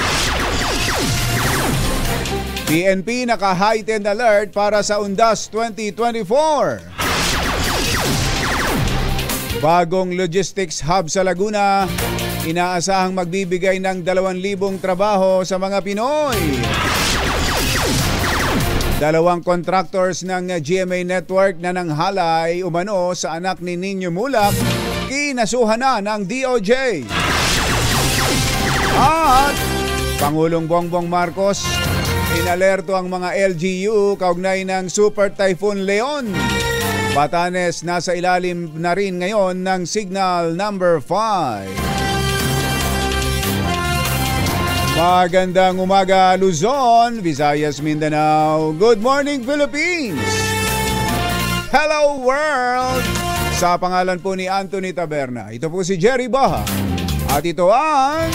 PNP naka-heightened alert para sa Undas 2024. Bagong logistics hub sa Laguna, inaasahang magbibigay ng 2,000 trabaho sa mga Pinoy. Dalawang contractors ng GMA Network na nanghalay umano sa anak ni Nino Mulak, kinasuhan na ng DOJ. At Pangulong Bongbong Marcos, inalerto ang mga LGU kaugnay ng Super Typhoon Leon. Batanes nasa ilalim na rin ngayon ng Signal Number 5. Magandang umaga Luzon, Visayas, Mindanao. Good morning Philippines! Hello world! Sa pangalan po ni Anthony Taberna, ito po si Jerry Baha. At ito ang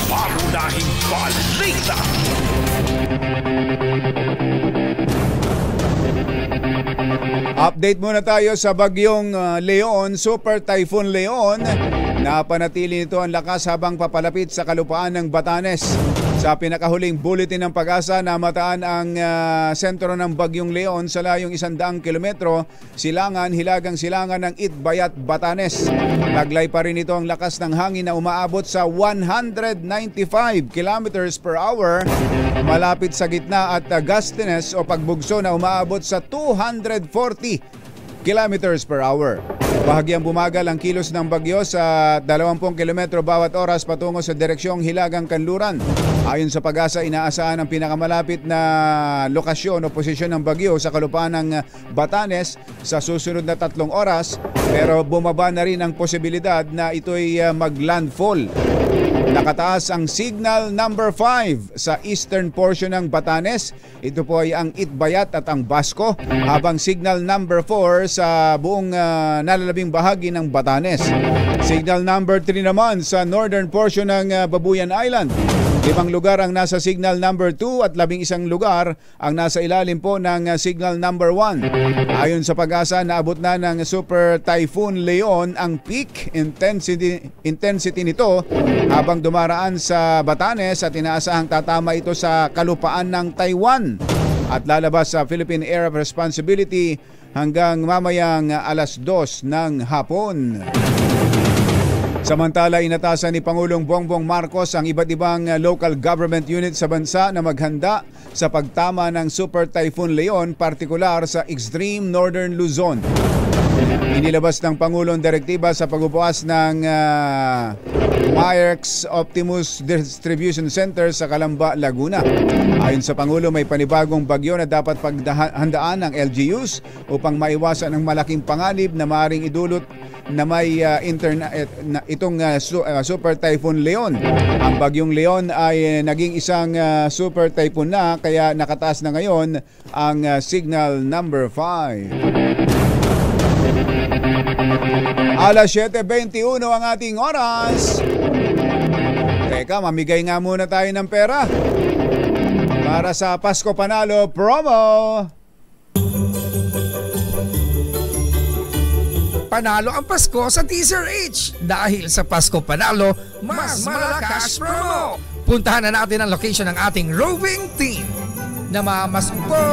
Pangunahing Balita. Update muna tayo sa bagyong Leon, Super Typhoon Leon. Napanatili nito ang lakas habang papalapit sa kalupaan ng Batanes. Sa pinakahuling bulletin ng Pag-asa, namataan ang sentro ng bagyong Leon sa layong 100 kilometro, hilagang silangan ng Itbayat, Batanes. Taglay pa rin ito ang lakas ng hangin na umaabot sa 195 kilometers per hour, malapit sa gitna, at gustiness o pagbugso na umaabot sa 240 kilometers per hour. Bahagyang bumagal ang kilos ng bagyo sa 20 kilometro bawat oras patungo sa direksyong Hilagang Kanluran. Ayon sa Pag-asa, inaasahan ang pinakamalapit na lokasyon o posisyon ng bagyo sa kalupaan ng Batanes sa susunod na 3 oras, pero bumaba na rin ang posibilidad na ito'y maglandfall. Nakataas ang Signal Number 5 sa eastern portion ng Batanes. Ito po ay ang Itbayat at ang Basco, habang Signal Number 4 sa buong nalalabing bahagi ng Batanes. Signal Number 3 naman sa northern portion ng Babuyan Island. 5 lugar ang nasa Signal Number 2 at 11 lugar ang nasa ilalim po ng Signal Number 1. Ayon sa Pag-asa, naabot na ng Super Typhoon Leon ang peak intensity nito habang dumaraan sa Batanes, at inaasahang tatama ito sa kalupaan ng Taiwan at lalabas sa Philippine Area of Responsibility hanggang mamayang 2:00 ng hapon. Samantala, inatasan ni Pangulong Bongbong Marcos ang iba't ibang local government unit sa bansa na maghanda sa pagtama ng Super Typhoon Leon, partikular sa extreme northern Luzon. Inilabas ng Pangulong direktiba sa pagbubukas ng Myrex Optimus Distribution Center sa Calamba, Laguna. Ayon sa Pangulo, may panibagong bagyo na dapat paghandaan ng LGUs upang maiwasan ang malaking panganib na maaaring idulot na may itong Super Typhoon Leon. Ang bagyong Leon ay naging isang Super Typhoon na, kaya nakataas na ngayon ang Signal Number 5. Alas 7:21 ang ating oras. Teka, mamigay nga muna tayo ng pera para sa Pasko Panalo promo. Panalo ang Pasko sa Teaser H. Dahil sa Pasko Panalo, mas malakas promo. Puntahan na natin ang location ng ating roving team. Namamasko po.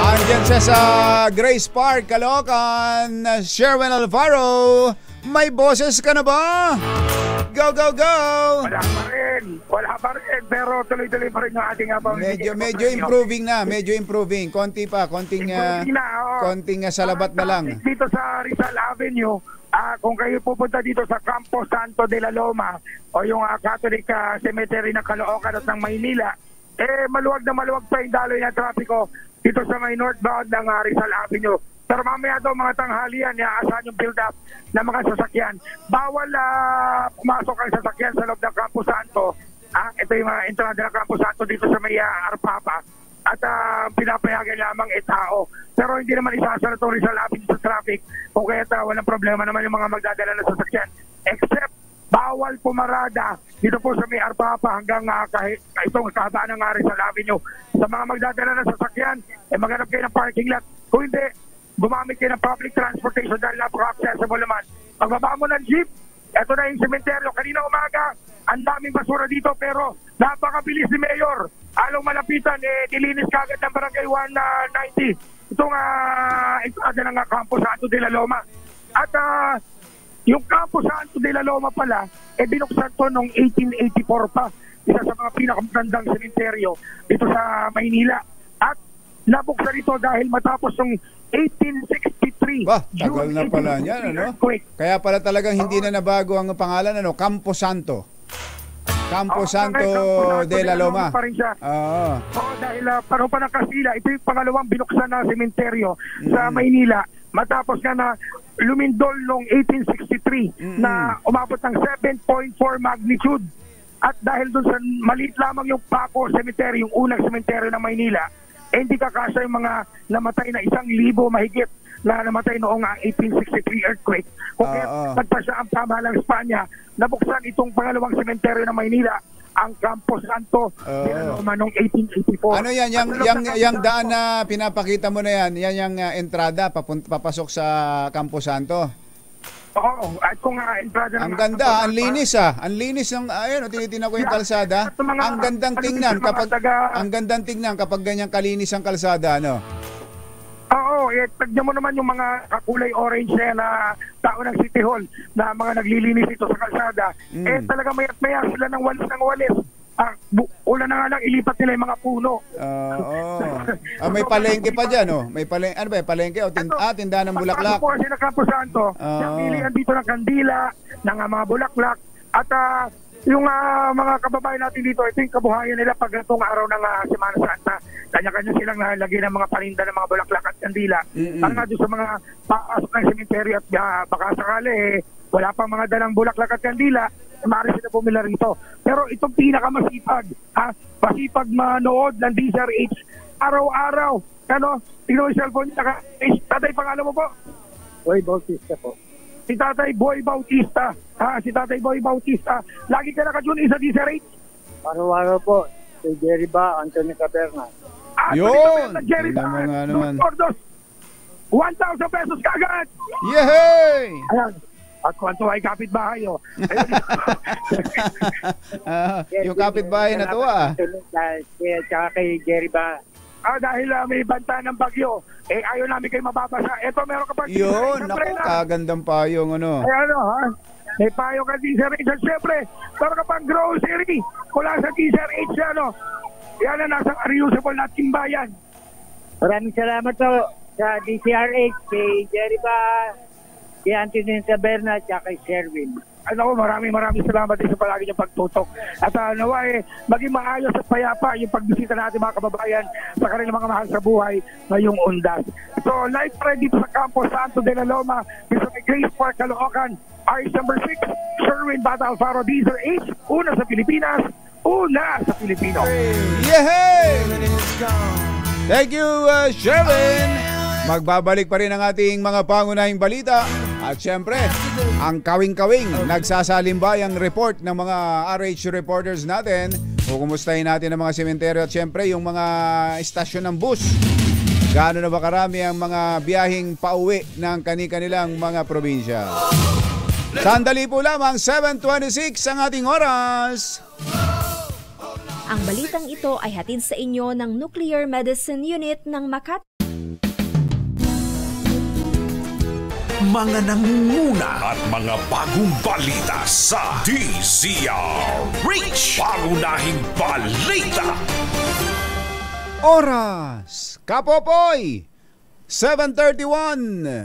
Andyan siya sa Grace Park, Caloocan. Sherwin Alvaro, may boses ka na ba? Go, go, go! Wala pa rin, pero tuloy-tuloy pa rin yung ating abang. Medyo improving na, konti pa, konting salabat na lang. Dito sa Rizal Avenue, kung kayo pupunta dito sa Campo Santo de la Loma o yung Catholic Cemetery ng Caloocan at ng Maynila, maluwag na maluwag pa yung daloy ng trapiko dito sa may northbound ng Rizal Avenue. Pero mamaya daw mga tanghalian, iaasahan yung build-up ng mga sasakyan. Bawal pumasok ang sasakyan sa loob ng Campo Santo. Ito yung entrada ng Campo Santo dito sa may Arpapa. At pinapayagan lamang tao. Pero hindi naman isasara itong Rizal Avenue sa traffic. Kung kaya walang problema naman yung mga magdadala ng sasakyan. Except, bawal pumarada dito po sa may Arpapa hanggang itong kabaan ng Rizal Avenue. Sa mga magdadala ng sasakyan, maghanap kayo ng parking lot. Kung hindi, gumamit kayo ng public transportation dahil napaka-accessible naman. Pagbaba mo ng jeep, eto na yung sementeryo. Kanina umaga, ang daming basura dito pero napakabilis ni Mayor. Along malapitan, nilinis kagad ng Barangay 190. Itong entrada ng Campo Santo de la Loma. At Yung Campo Santo de la Loma pala, binuksan to noong 1884 pa. Isa sa mga pinakamagandang sementeryo dito sa Maynila. At nabuksan ito dahil matapos ng 1863. Tagal na pala niyan, ano? Kaya pala talagang hindi na nabago ang pangalan, ano? Campo Santo. Campo Santo de la Loma. Pa rin siya. Dahil panahon pa ng Kastila, ito yung pangalawang binuksan na sementeryo sa Maynila. Matapos nga na lumindol noong 1863 na umabot ng 7.4 magnitude. At dahil doon sa maliit lamang yung Paco Cemetery, yung unang sementeryo ng Maynila, hindi kakasya yung mga namatay na 1,000 mahigit na namatay noong 1863 earthquake. Kung kaya nagpasya ang pamahalang Espanya, nabuksan itong pangalawang sementeryo ng Maynila, ang Campo Santo de la Loma noong 1884. Ano yan? Yung daan na pinapakita mo na yan, yan yung entrada, papasok sa Campo Santo? Oo, at kung entrada ang ganda, ang linis Ang linis ng ayun, tinitingnan ko yung kalsada. Ang gandang tingnan kapag ganyan kalinis ang kalsada, ano? Oo, tagnan mo naman yung mga kakulay orange na tao ng City Hall na mga naglilinis ito sa kalsada. Talaga mayat-maya sila ng walis. Una na nga lang ilipat nila yung mga puno. May palengke pa dyan, oh. May palengke, ano ba, palengke o tindahan ng bulaklak. Pagpasok po kasi ng Campo Santo, yung pilihan dito ng kandila, ng mga bulaklak, at yung mga kababayan natin dito, ito yung kabuhayan nila pag itong araw ng Semana Santa. Kanya-kanya silang nalagyan ng mga paninda ng mga bulaklak at kandila. Para nga doon sa mga pasok ng sementeryo at baka sakali, wala pang mga dalang bulaklak at kandila, maaari sila bumila rito. Pero itong pinakamasipag, masipag manood ng DZRH araw-araw. Ano? Tingnan mo yung cellphone niya. Tatay, pangalan mo po? Boy Bautista po. Si Tatay Boy Bautista. Si Tatay Boy Bautista. Lagi ka nakatune sa DZRH? Araw-araw po. Si Jerry Ba, Anthony Caberna. Yun! Jerry Ba, naman. 1,000 pesos kagad! Yehey! Ayan. At kwanto ay kapitbahay, oh. Yung kapitbahay na to, Tsaka kay Jerry Ba. Dahil may banta ng bagyo, ayaw namin kayo mababasa. Eto, meron ka pa. Yun, naku, kagandang payong, ano. May payo ka DZRH. Siyempre, meron ka pang grocery mula sa DZRH, ano. Yan na nasa reusable na timbayan. Maraming salamat po sa DZRH, kay Jerry Ba, kay Anthony Taberna at kay Sherwin. Maraming salamat din sa palagi niyong pagtutok. At naway, maging maayos at payapa yung pagbisita natin mga kababayan sa kanilang mga mahal sa buhay ngayong undas. So, live pa rin dito sa Campo Santo de la Loma, dito sa Grace Park, Caloocan, RH number 6, Sherwin Bata Alfaro, DZRH, una sa Pilipinas, una sa Pilipino. Yehey! Thank you, Sherwin! Magbabalik pa rin ang ating mga pangunahing balita. At syempre, ang kawing-kawing nagsasalimbay ang report ng mga RH reporters natin. Kukumustahin natin ang mga sementeryo at syempre yung mga istasyon ng bus. Gaano na ba karami ang mga biyaheng pauwi ng kani-kanilang mga probinsya. Sandali po lamang, 7:26 ang ating oras. Ang balitang ito ay hatid sa inyo ng Nuclear Medicine Unit ng Makati. Mga nangunguna at mga bagong balita sa DZRH. Pangunahing balita. Oras, Kapopoy, 7:31.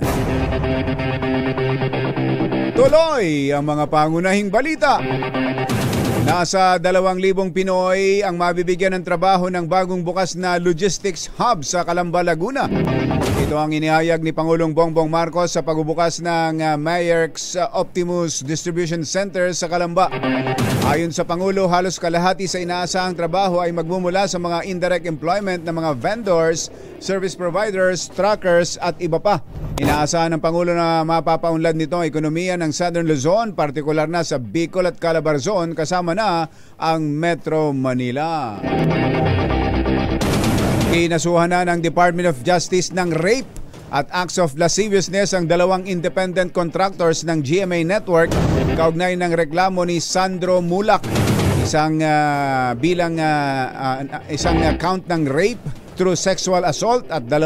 Tuloy ang mga pangunahing balita. Nasa 2,000 Pinoy ang mabibigyan ng trabaho ng bagong bukas na logistics hub sa Calamba, Laguna. Ito ang inihayag ni Pangulong Bongbong Marcos sa pagbubukas ng Mayor's Optimus Distribution Center sa Calamba. Ayon sa Pangulo, halos kalahati sa inaasahang trabaho ay magmumula sa mga indirect employment ng mga vendors, service providers, truckers at iba pa. Inaasahan ng Pangulo na mapapaunlad nito ang ekonomiya ng Southern Luzon, partikular na sa Bicol at Calabarzon, kasama na ang Metro Manila. Kinasuhan na ng Department of Justice ng rape at acts of lasciviousness ang dalawang independent contractors ng GMA Network kaugnay ng reklamo ni Sandro Mulak. Isang count ng rape through sexual assault at 2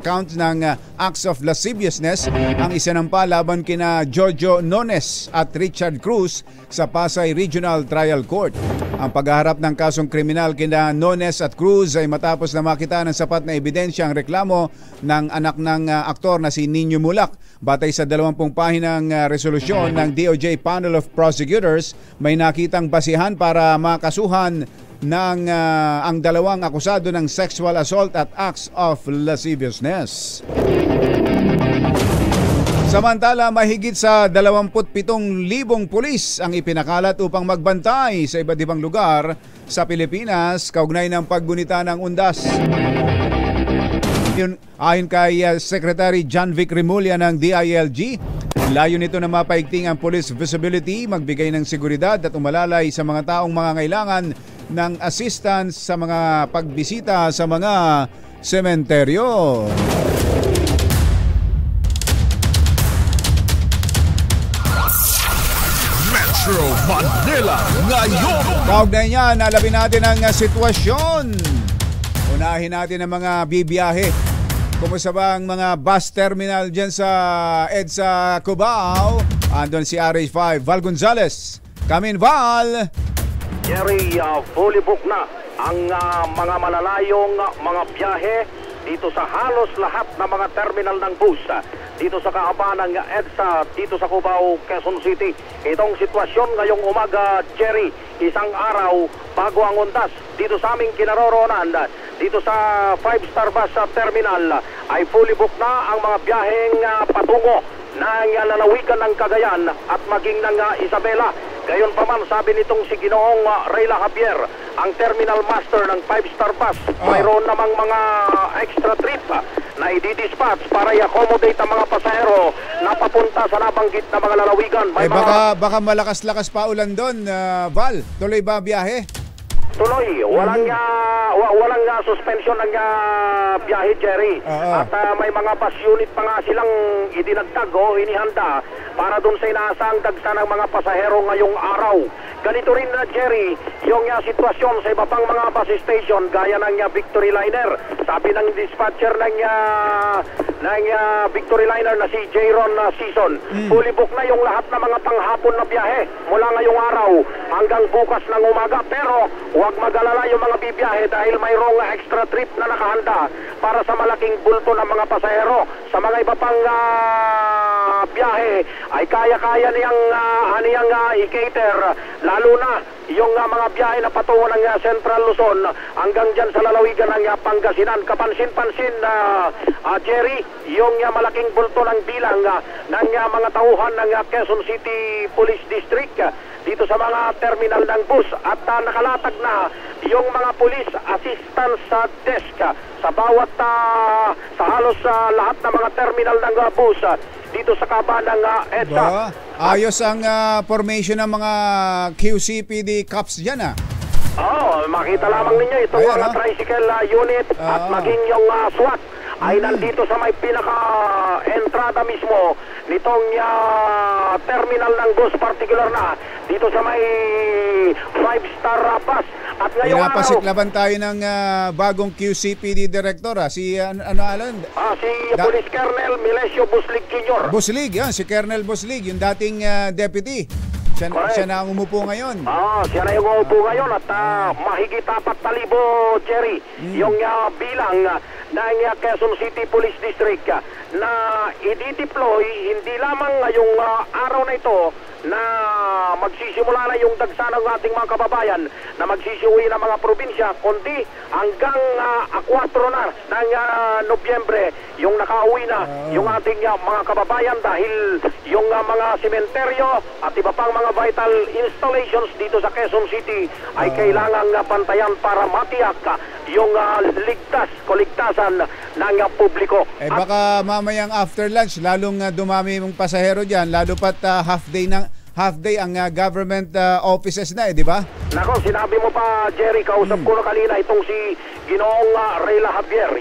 counts ng acts of lasciviousness ang isinampa laban kina Jojo Nones at Richard Cruz sa Pasay Regional Trial Court. Ang paghaharap ng kasong kriminal kina Nones at Cruz ay matapos na makita ng sapat na ebidensya ang reklamo ng anak ng aktor na si Nino Mulak. Batay sa 20 pahinang resolusyon ng DOJ Panel of Prosecutors, may nakitang basihan para makasuhan ng ang 2 akusado ng sexual assault at acts of lasciviousness. Samantala, mahigit sa 27,000 pulis ang ipinakalat upang magbantay sa iba't ibang lugar sa Pilipinas kaugnay ng paggunita ng undas. Ayon kay Secretary John Vic Remulla ng DILG, layo nito na mapaigting ang police visibility, magbigay ng seguridad at umalalay sa mga taong mangangailangan ng assistance sa mga pagbisita sa mga sementeryo. Metro Manila ngayon. Kaugnay niyan, alamin natin ang sitwasyon. Unahin natin ang mga bibiyahe. Kumusta ba ang mga bus terminal dyan sa EDSA Cubao? Andun si RH5, Val Gonzales. Come in, Val! Jerry, fully booked na ang mga malalayong mga biyahe dito sa halos lahat ng mga terminal ng bus dito sa kahabaan ng EDSA dito sa Cubao, Quezon City. Itong sitwasyon ngayong umaga, Jerry, isang araw bago ang undas dito sa aming kinaroroonan dito sa 5-star bus terminal ay fully booked na ang mga biyaheng patungo ng lalawigan ng Cagayan at maging ng Isabela. Gayon pa man, sabi nitong si Ginoong Reyla Javier, ang terminal master ng 5-star bus, mayroon namang mga extra trip na i-dispatch para i-accommodate ang mga pasahero na papunta sa nabanggit na mga lalawigan. May baka malakas-lakas pa ulan doon, Val. Tuloy ba biyahe? Tuloy, walang suspension ng biyahe, Jerry. At may mga bus unit pa nga silang idinagdag o inihanda para dun sa inaasang dagsa ng mga pasahero ngayong araw. Ganito rin na, Jerry, yung sitwasyon sa iba pang mga bus station gaya ng Victory Liner. Sabi ng dispatcher ng Victory Liner na si Jayron Season, fully book na yung lahat ng mga panghapon na biyahe mula ngayong araw hanggang bukas ng umaga. Pero huwag mag-alala yung mga bibiyahe dahil mayroong extra trip na nakahanda para sa malaking bulto ng mga pasahero. Sa mga iba pang biyahe ay kaya-kaya niyang i-cater, lalo na yung mga biyahe na patungo ng Central Luzon hanggang dyan sa lalawigan ng Pangasinan. Kapansin-pansin, Jerry, yung malaking bulto ng bilang ng mga tauhan ng Quezon City Police District dito sa mga terminal ng bus at nakalatag na yung mga police assistance desk sa bawat sa halos lahat ng mga terminal ng bus dito sa kaban ng EDSA. Ayos ang formation ng mga QCPD cops dyan makita lamang ninyo itong mga tricycle unit at maging yung SWAT ay nandito sa may pinaka-entrada mismo nitong terminal ng bus, particular na dito sa may 5-star bus. At ngayong pinapasiklaban tayo ng bagong QCPD director, si si Police Colonel Melesio Buslig Jr. Buslig, si Colonel Buslig, yung dating deputy. Siya na ang umupo ngayon. Siya na yung umupo ngayon at mahigit 4,000, Jerry, yung bilang ng Quezon City Police District na i-deploy hindi lamang ngayong araw na ito na magsisimula na yung dagsa ng ating mga kababayan na magsisiuwi ng mga probinsya, kundi hanggang 4 na ng Nobyembre yung nakauwi na yung ating mga kababayan dahil yung mga sementeryo at iba pang mga vital installations dito sa Quezon City ay kailangang pantayan para matiyak yung kaligtasan ng publiko. Baka mamayang after lunch lalong dumami yung pasahero dyan, lalo pat half day ang government offices na, di ba? Nako, sinabi mo pa, Jerry, kausap ko na kanina itong si Ginoong Reyla Javier,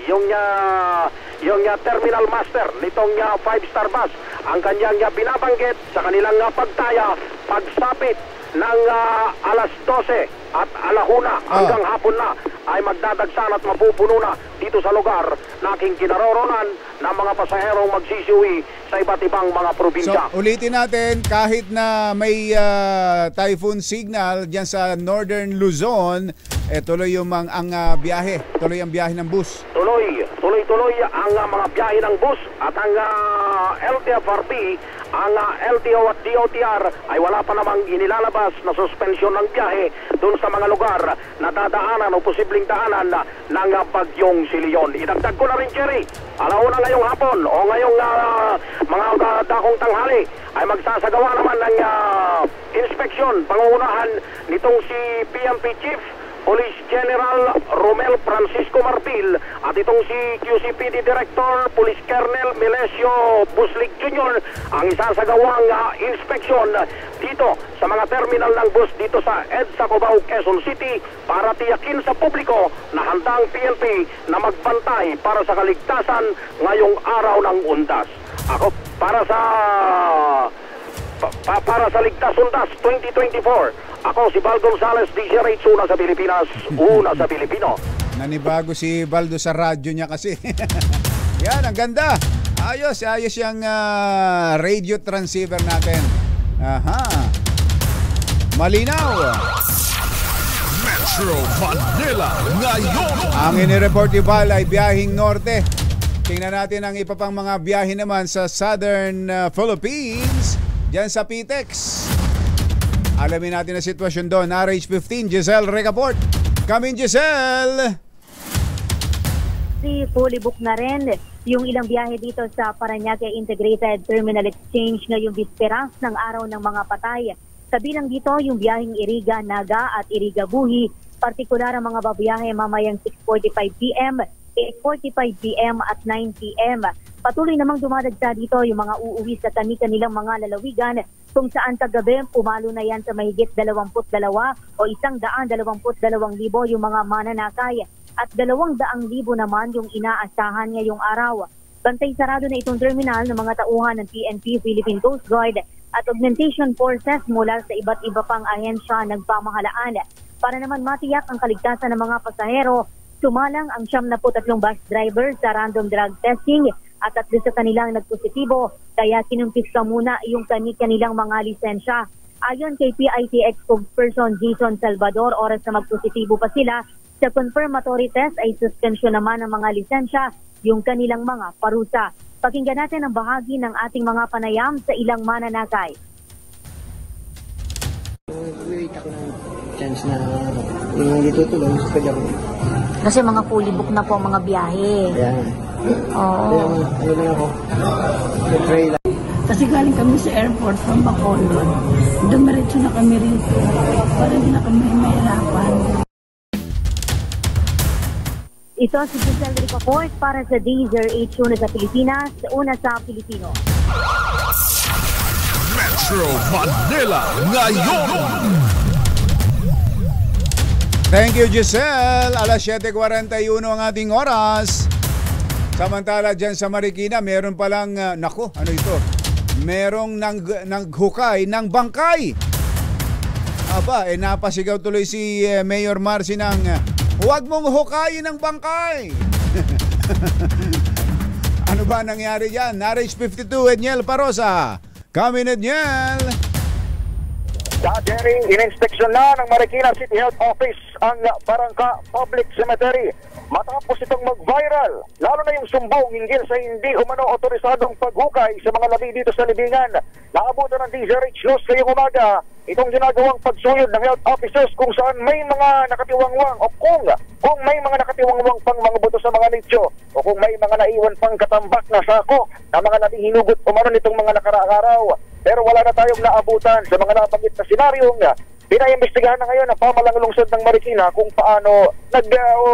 yung terminal master nitong 5-star bus. Ang kanyang binabanggit sa kanilang pagtaya, pagsapit ng alas 12 at 1:00 hanggang hapon na ay magdadagsan at mapupuno na dito sa lugar na aking kinaroroonan ng mga pasaherong magsisiuwi sa iba't ibang mga probinsya. So ulitin natin, kahit na may typhoon signal dyan sa Northern Luzon, tuloy yung ang biyahe, tuloy ang biyahe ng bus. Tuloy ang mga biyahe ng bus at ang LTFRB, ang LTO at DOTR ay wala pa namang inilalabas na suspensyon ng biyahe doon sa mga lugar na dadaanan o posibleng daanan ng bagyong Silion. Idagdag ko na rin, Jerry, alauna ngayong hapon o ngayong mga dakong tanghali ay magsasagawa naman ng inspeksyon, pangungunahan nitong si PNP Chief Police General Romel Francisco Martil at itong si QCPD Director Police Colonel Melesio Buslig Jr. ang isasagawang inspeksyon dito sa mga terminal ng bus dito sa EDSA Cubao, Quezon City para tiyakin sa publiko na handa ang PNP na magbantay para sa kaligtasan ngayong araw ng undas. Ako para sa Ligtas Undas 2024. Ako si Val Gonzales, DZRH, una sa Pilipinas, una sa Pilipino. Nanibago si Baldo sa radyo niya kasi. Yan, ang ganda. Ayos yung radio transceiver natin. Aha. Malinaw. Metro Manila ngayon. Ang inireport ni Val ay biyahing norte. Tingnan natin ang iba pang mga biyahe naman sa Southern Philippines. Diyan sa PTEX. Alamin natin ang sitwasyon doon. RH15, Giselle Recaport. Come in, Giselle! Fully book na rin yung ilang biyahe dito sa Parañaque Integrated Terminal Exchange ngayong bisperas ng araw ng mga patay. Kabilang dito yung biyaheng Iriga, Naga at Iriga, Buhi. Partikular ang mga babiyahe mamayang 6:45 p.m., 8:45 p.m. at 9 p.m. Patuloy namang dumadagsa dito yung mga uuwi sa kanilang mga lalawigan kung saan kagabi pumalo na yan sa mahigit 22 o 122,000 yung mga mananakay at 200,000 naman yung inaasahan ngayong araw. Bantay sarado na itong terminal ng mga tauhan ng PNP, Philippine Coast Guard at augmentation forces mula sa iba't iba pang ahensya ng pamahalaan. Para naman matiyak ang kaligtasan ng mga pasahero, sumalang ang 73 bus driver sa random drug testing at 3 sa kanilang nagpositibo, kaya kinumpiska muna yung kanilang mga lisensya. Ayon kay PITX spokesperson Jason Salvador, oras na magpositibo pa sila sa confirmatory test ay suspensyon naman ng mga lisensya yung kanilang mga parusa. Pakinggan natin ang bahagi ng ating mga panayam sa ilang mananakay. Wait ako ng chance na yung dito tulong sa kanya ko. Kasi mga fully book na po ang mga biyahe. Yeah. Oo. Ano na ako? Pray lang. Kasi galing kami sa airport from Bacolod. Dumiretso na kami rito para hindi na kami mahirapan. Ito si Giselle Recaport para sa DZRH, una sa Pilipinas, una sa Pilipino. Metro Manila ngayon. Thank you, Giselle. Alas 7:41 ang ating oras. Samantala dyan sa Marikina, meron palang, ano ito? Merong naghukay ng bangkay. Aba, napasigaw tuloy si Mayor Marcy ng, huwag mong hukayin ng bangkay. Ano ba nangyari dyan? RH52, Edniel Parosa. Come in, Edniel. Jerry, in-inspeksyon na ng Marikina City Health Office ang Barangka Public Cemetery matapos itong mag-viral, lalo na yung sumbong hinggil sa hindi umano otorisadong paghukay sa mga labi dito sa libingan. Naabutan ng DZRH News ngayong umaga itong ginagawang pagsuyod ng health officers kung saan may mga nakatiwangwang o kung may mga nakatiwangwang pang mga buto sa mga nicho o kung may mga naiwan pang katambak na sako na mga labing hinugot umano nitong mga nakaraang araw. Pero wala na tayong naabutan sa mga nabanggit na senaryong pinaimbestigahan na ngayon ang pamalang lungsod ng Marikina kung paano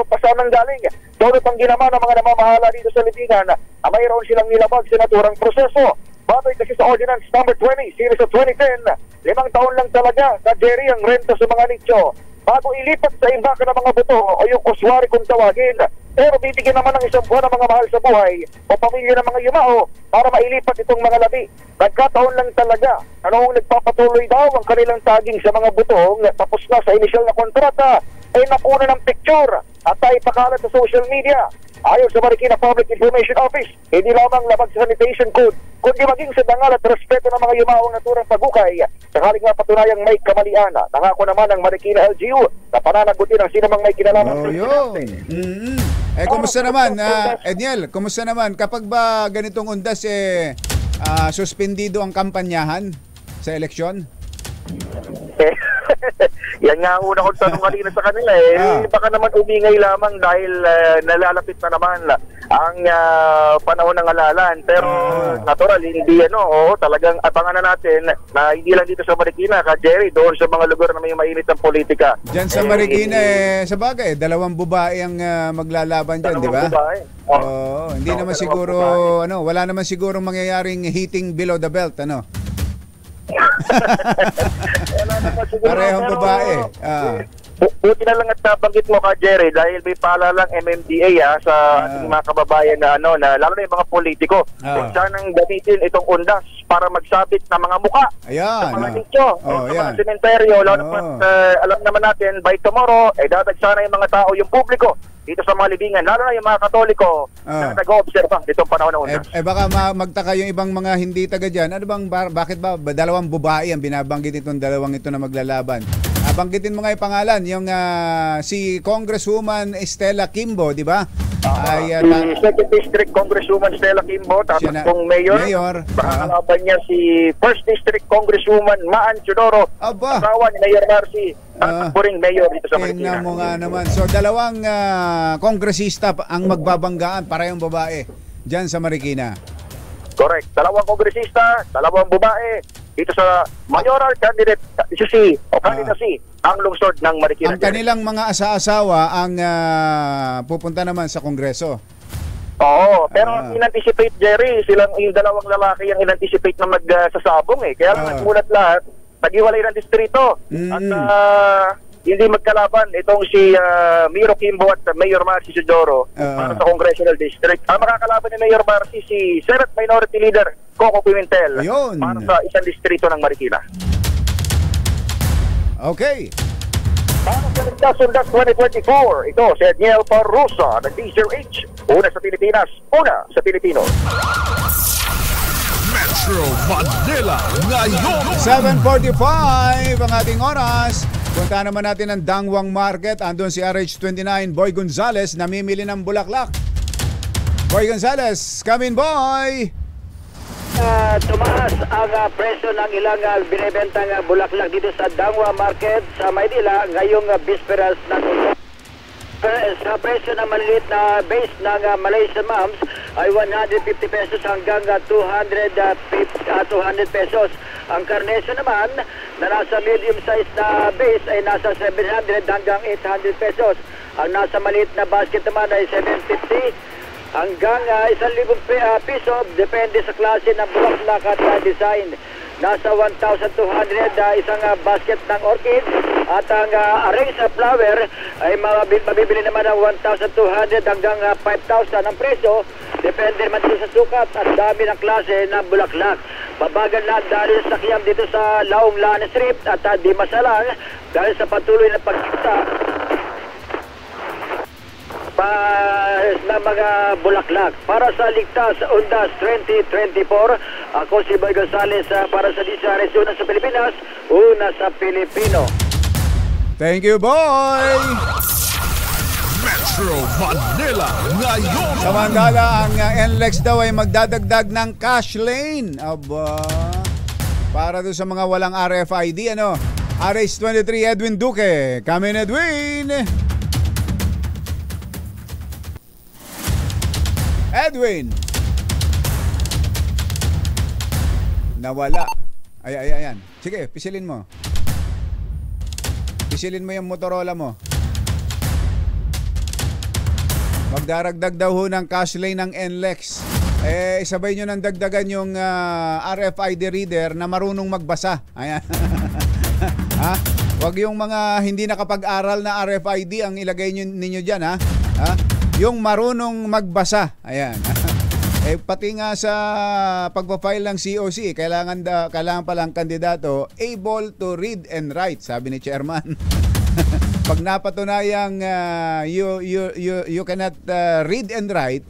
pasanang galing. Doon pang ginawa ng mga namamahala dito sa libingan na mayroon silang nilabag sa naturang proseso. Batay kasi sa Ordinance number 20, Series of 2010, 5 taon lang talaga sa Jerry ang renta sa mga nicho bago ilipat sa imbaka ng mga buto o yung oswari kung tawagin. Pero bibigyan naman ng 1 buwan ng mga mahal sa buhay o pamilya ng mga yumao para mailipat itong mga labi. Nagkataon lang talaga na noong nagpapatuloy daw ang kanilang taging sa mga butong tapos na sa inisyal na kontrata, ay napuna ng picture at ipakalat sa social media. Ayon sa Marikina Public Information Office, hindi lamang labag sa sanitation code, kundi maging sa dangal at respeto ng mga yumawang naturang paghukay. Sakaling nga patunayang may kamalian, nangako naman ang Marikina LGU na pananagutin ang sinamang may kinalaman. Kumusta naman, Edniel? Kumusta naman? Kapag ba ganitong undas, suspendido ang kampanyahan sa eleksyon? Yan nga una kong tanong kanina sa kanila baka naman umingay lamang dahil nalalapit na naman ang panahon ng halalan. Pero natural, hindi talagang abangan na natin na hindi lang dito sa Marikina, Jerry, doon sa mga lugar na may mainit ng politika. Diyan sa Marikina, sa bagay, 2 babae ang maglalaban dyan, di ba? Hindi naman siguro, wala naman siguro mangyayaring heating below the belt, Parehong babae. Buti na lang at nabanggit mo ka, Jerry, dahil may paalalang MMDA sa ating mga kababayan na na lalo na yung mga politiko kung saan ang gamitin itong undas para magsabit ng mga muka sa mga nicho, sa mga sementeryo, lalo na alam naman natin by tomorrow dadagsa na yung mga tao, yung publiko dito sa mga libingan, lalo na yung mga Katoliko na nag-oobserba ditong panahon ng undas. Baka magtaka yung ibang mga hindi taga dyan. Bakit ba 2 babae ang binabanggit itong 2 ito na maglalaban? Banggitin mo nga yung pangalan, yung si Congresswoman Estela Kimbo, di ba? Second District Congresswoman Estela Kimbo, tapos kung Mayor. Kalaban niya si First District Congresswoman Maan Teodoro, asawa ni Mayor Marcy, puring Mayor dito sa Marikina. Tingnan mo nga naman. So 2 kongresista ang magbabanggaan, parehong babae, dyan sa Marikina. Correct. 2 kongresista, 2 babae, dito sa mayoral candidate candidacy ang lungsod ng Marikina. Ang kanilang mga asa-asawa ang pupunta naman sa Kongreso. Oo, pero in-anticipate, Jerry, silang yung 2 lalaki ang in-anticipate na magsasabong Kaya lang nagmulat lahat, naghiwalay ng distrito. At hindi magkalaban itong si Miro Kimbo at Mayor Marcy Teodoro para sa Congressional District. Ang makakalaban ni Mayor Marcy si Senate Minority Leader Coco Pimentel para sa isang distrito ng Marikina. Okay. Para sa Ligtas-Undas 2024, ito si Edniel Parrosa ng DZRH. Una sa Pilipinas, una sa Pilipino. Metro Manila ngayon. 7:45 ang ating oras. Punta naman natin ang Dangwang Market. Andun si RH29 Boy Gonzales, namimili ng bulaklak. Boy Gonzales, come in, boy! Tumaas ang presyo ng ilang binibentang bulaklak dito sa Dangwa Market sa Maynila ngayong bisperas ng sa presyo ng maliliit na base ng Malaysian Moms ay 150 pesos hanggang 200 pesos. Ang Carnation naman na nasa medium size na base ay nasa 700 hanggang 800 pesos. Ang nasa maliit na basket naman ay 750 hanggang 1,000 piso, depende sa klase ng bulaklak at design. Nasa 1,200 isang basket ng orchid at ang array sa flower ay mabibili naman ng 1,200 hanggang 5,000 ang presyo. Depende naman dito sa sukat at dami ng klase ng bulaklak. Babagal na dahil sa kiyam dito sa Laong Lana Strip at di masalang dahil sa patuloy na pagkita na mga bulaklak. Para sa Ligtas Undas 2024, ako si Boy Gonzales para sa DZRH, una sa Pilipinas, una sa Pilipino. Thank you, boy! Metro Manila ngayon. Samantala, ang NLEX daw ay magdadagdag ng cash lane. Aba, para doon sa mga walang RFID, RH23 Edwin Duque. Come in, Edwin! Edwin! Nawala. Ayan. Sige, pisilin mo. Pisilin mo yung Motorola mo. Magdaragdag daw ho ng cash lane ng NLEX. Isabay nyo nang dagdagan yung RFID reader na marunong magbasa. Ayan. Ha? Huwag yung mga hindi nakapag-aral na RFID ang ilagay ninyo dyan, ha? Yung marunong magbasa. Ayan. Pati nga sa pagpa-file ng COC, kailangan palang kandidato able to read and write, sabi ni chairman. Pag napatunayang you cannot read and write,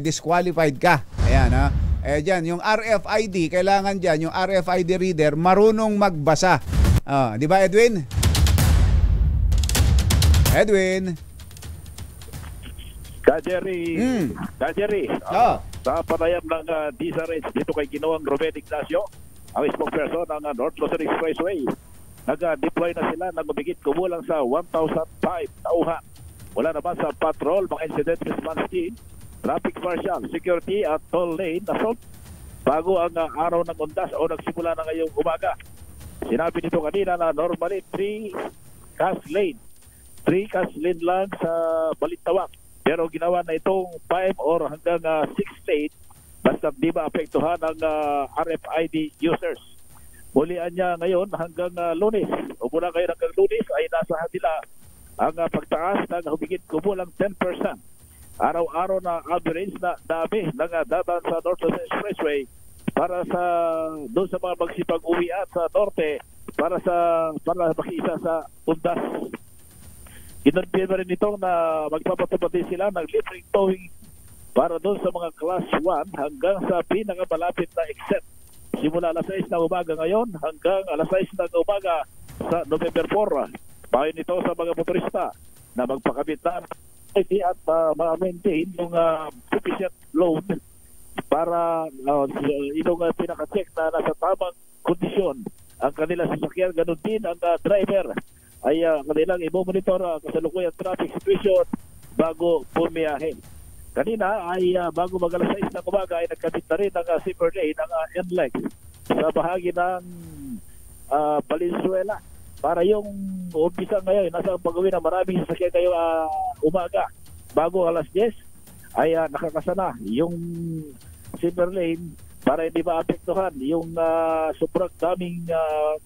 disqualified ka. Ayan ha. Dyan, yung RFID, kailangan dyan, yung RFID reader, marunong magbasa. Di ba, Edwin? Edwin? Jerry, sa panayam ng DSRH dito kay Ginoong Ruben Ignacio, ang spokesperson ng North Luzon Expressway, nag-deploy na sila ng umigit kumulang sa 1,005 tauhan. Wala naman sa patrol, mga incident response team, traffic marshal, security at toll lane assault bago ang araw ng undas o nagsimula na ngayong umaga. Sinabi nito kanina na normally 3 cast lane lang sa Balintawak, pero ginawa na itong 5 or hanggang 6 lane basta di ba apektuhan ang RFID users. Mulian niya ngayon hanggang Lunes o mula ngayon hanggang Lunes ay nasa nila ang pagtaas ng humigit kumulang 10%. Araw-araw na average na dami ng dadaan sa North Luzon Expressway para sa doon sa mga magsipag-uwian sa norte para makisa sa undas. Kinonfirma rin ito na magpapatupad din sila ng libreng towing para doon sa mga class 1 hanggang sa pinakamalapit na exit. Simula alas 6 ng umaga ngayon hanggang alas 6 ng umaga sa November 4. Payon ito sa mga motorista na magpakabit na at ma-maintain yung sufficient load para yung pinaka-check na nasa tamang kondisyon ang kanilang sasakyan. Ganun din ang driver ay kanilang i-monitor kasalukuyang traffic situation bago pumiyahe. Kanina ay bago mag-alas 6 ng umaga ay nagkabit na rin ang zipper lane ng NLEX sa bahagi ng Valenzuela. Para yung umpisa ngayon, nasa pagawin na maraming sasakyan kayo umaga. Bago alas 10 ay nakakasana yung zipper lane para hindi maapektuhan yung sobrang daming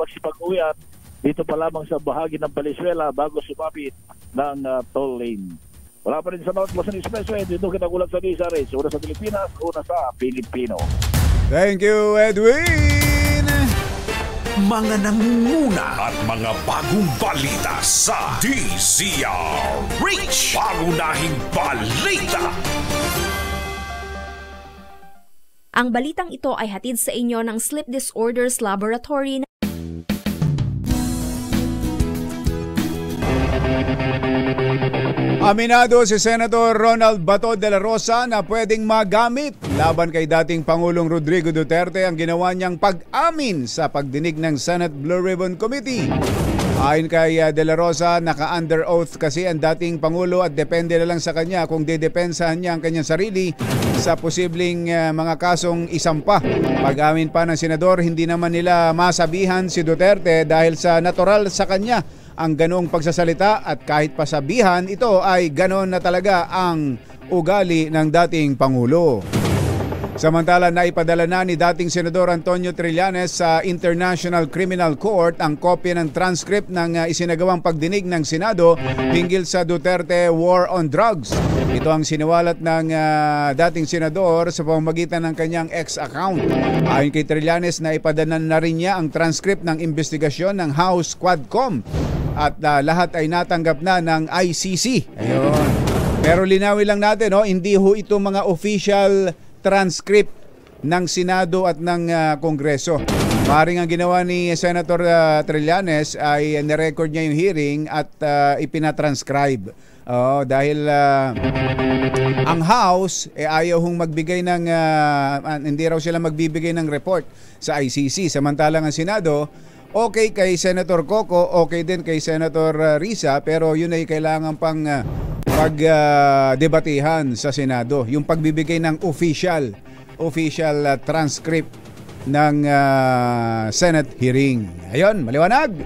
magsipag-uwian dito pa lamang sa bahagi ng Valenzuela bago sumapit ng toll lane. Wala pa rin sa North Luzon Expressway, dito kinagulat sa DSRH. Una sa Pilipinas, una sa Pilipino. Thank you, Edwin! Mga nangunguna at mga bagong balita sa DZRH. Pangunahing balita. Ang balitang ito ay hatid sa inyo ng Sleep Disorders Laboratory. Aminado si Senator Ronald Bato de la Rosa na pwedeng magamit laban kay dating Pangulong Rodrigo Duterte ang ginawa niyang pag-amin sa pagdinig ng Senate Blue Ribbon Committee. Ayon kay de la Rosa, naka-under oath kasi ang dating Pangulo at depende na lang sa kanya kung didepensahan niya ang kanyang sarili sa posibleng mga kasong isampa. Pag-amin pa ng senador, hindi naman nila masabihan si Duterte dahil sa natural sa kanya ang ganong pagsasalita at kahit pasabihan, ito ay ganon na talaga ang ugali ng dating Pangulo. Samantala, naipadala na ni dating Senador Antonio Trillanes sa International Criminal Court ang kopya ng transcript ng isinagawang pagdinig ng Senado hinggil sa Duterte War on Drugs. Ito ang siniwalat ng dating senador sa pamamagitan ng kanyang ex-account. Ayon kay Trillanes, naipadala na rin niya ang transcript ng investigasyon ng House Quadcom at lahat ay natanggap na ng ICC. Ayun. Pero linawin lang natin, hindi ho ito mga official transcript ng Senado at ng Kongreso. Maring ang ginawa ni Senator Trillanes ay nirecord niya yung hearing at ipinatranscribe. Dahil ang House ayaw hong magbigay ng hindi raw sila magbibigay ng report sa ICC. Samantalang ang Senado, okay kay Senator Coco, okay din kay Senator Risa, pero yun ay kailangan pang pagdebatehan sa Senado. Yung pagbibigay ng official transcript ng Senate hearing. Ayun, maliwanag.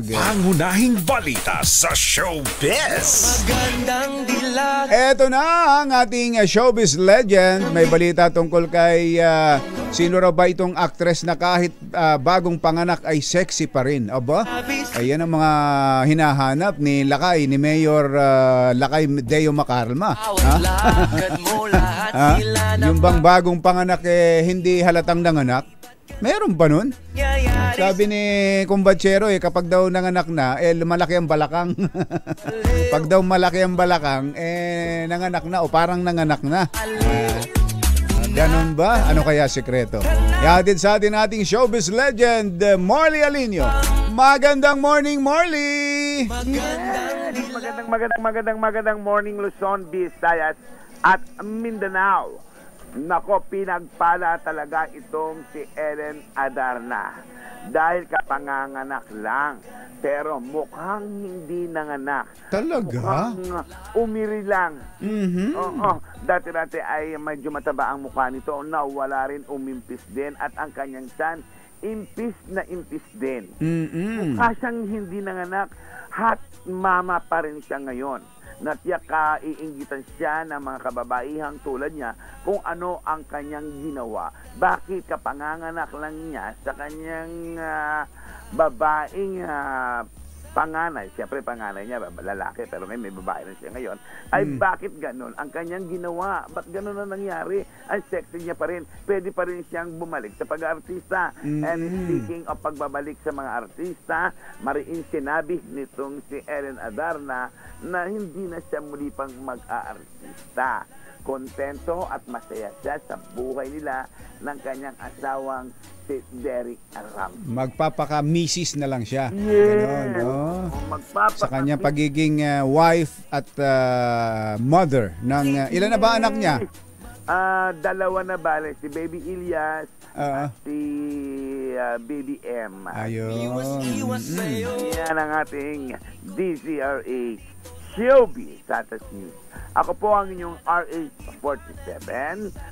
Pangunahing balita sa showbiz. Magandang dilag. Eto na ang ating showbiz legend. May balita tungkol kay sino raw ba itong actress na kahit bagong panganak ay sexy pa rin. Aba, ayan ang mga hinahanap ni Lakay, ni Mayor Lakay Deo Macarma. Yung bang bagong panganak hindi halatang nanganak? Meron pa nun? Sabi ni Kumbatsero kapag daw nanganak na, malaki ang balakang. Pag daw malaki ang balakang, nanganak na o parang nanganak na. Ganun ba? Ano kaya sikreto? Ihatid sa atin ating showbiz legend, Marley Alinio. Magandang morning, Marley! Magandang morning, Luzon, Visayas at Mindanao. Nako, pinagpala talaga itong si Ellen Adarna dahil kapanganganak lang. Pero mukhang hindi nanganak. Talaga? Mukhang umiri lang. Oo. Dati-dati ay medyo mataba ang mukha nito. Nawala rin, umimpis din. At ang kanyang son, impis na impis din. Mukha siyang hindi nanganak. Hot mama pa rin siya ngayon. Natiyak iinggitan siya ng mga kababaihang tulad niya kung ano ang kanyang ginawa. Bakit kapanganganak lang niya sa kanyang babaeng panganay, siyempre panganay niya, lalaki, pero may babae rin siya ngayon, ay bakit ganun ang kanyang ginawa? Ba't ganun na nangyari? Ang sexy niya pa rin, pwede pa rin siyang bumalik sa pag-artista. And speaking of pagbabalik sa mga artista, mariin sinabi nitong si Ellen Adarna na hindi na siya muli pang mag-aartista. Kontento at masaya siya sa buhay nila ng kanyang asawang si Derek Aram. Magpapaka-misis na lang siya. Yes. No? Sa kanyang pagiging wife at mother ng ilan na ba anak niya? Dalawa na bale, si Baby Ilyas at si Baby M. Ayun. Yan ang ating DZRH Showbiz Status News. Ako po ang inyong RH47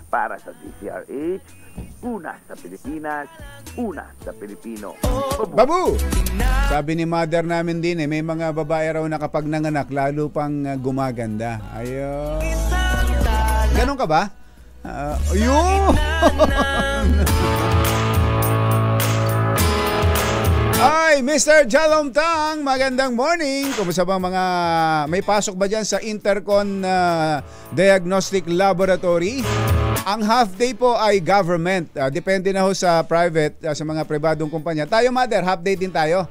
para sa DZRH. Una sa Pilipinas, una sa Pilipino. Babu! Sabi ni mother namin din may mga babae raw na kapag nanganak lalo pang gumaganda. Ayun. Ganon ka ba? Ayun! Ay, Mr. Jalom Tang, magandang morning. Kumusta ba mga may pasok ba dyan sa Intercon Diagnostic Laboratory? Ang half day po ay government. Depende na ho sa private, sa mga pribadong kumpanya. Tayo, mother, half day din tayo.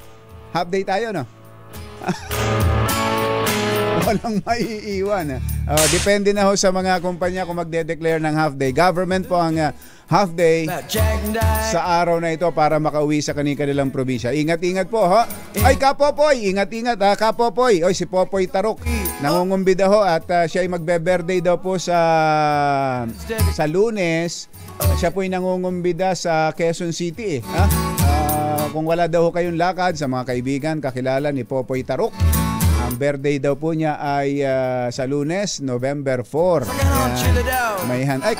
Half day tayo, no? Walang maiiwan. Depende na ho sa mga kumpanya kung magde-declare ng half day. Government po ang half day sa araw na ito para makauwi sa kanilang probinsya. Ingat-ingat po, ha? Ay, Kapopoy, ingat-ingat, ha? Kapopoy. Oy, si Popoy Tarok. Nangungumbida ho at siya ay magbe-birthday daw po sa Lunes. Siya po ay nangungumbida sa Quezon City, ha? Kung wala daw kayong lakad sa mga kaibigan, kakilala ni Popoy Tarok. Ang birthday daw po niya ay sa Lunes, November 4. Ay,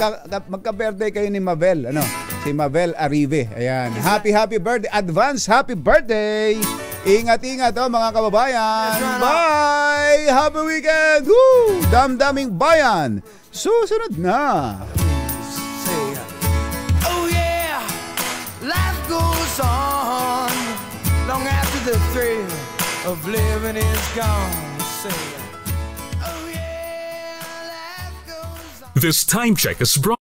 magka-birthday kayo ni Mabel. Ano? Si Mabel Arrive. Ayan. Happy birthday. Advance happy birthday. Ingat-ingat mga kababayan. Bye! Happy weekend! Woo! Damdaming bayan. Susunod na. Oh yeah! Life goes on long after the thrill of living is gone. This time check is brought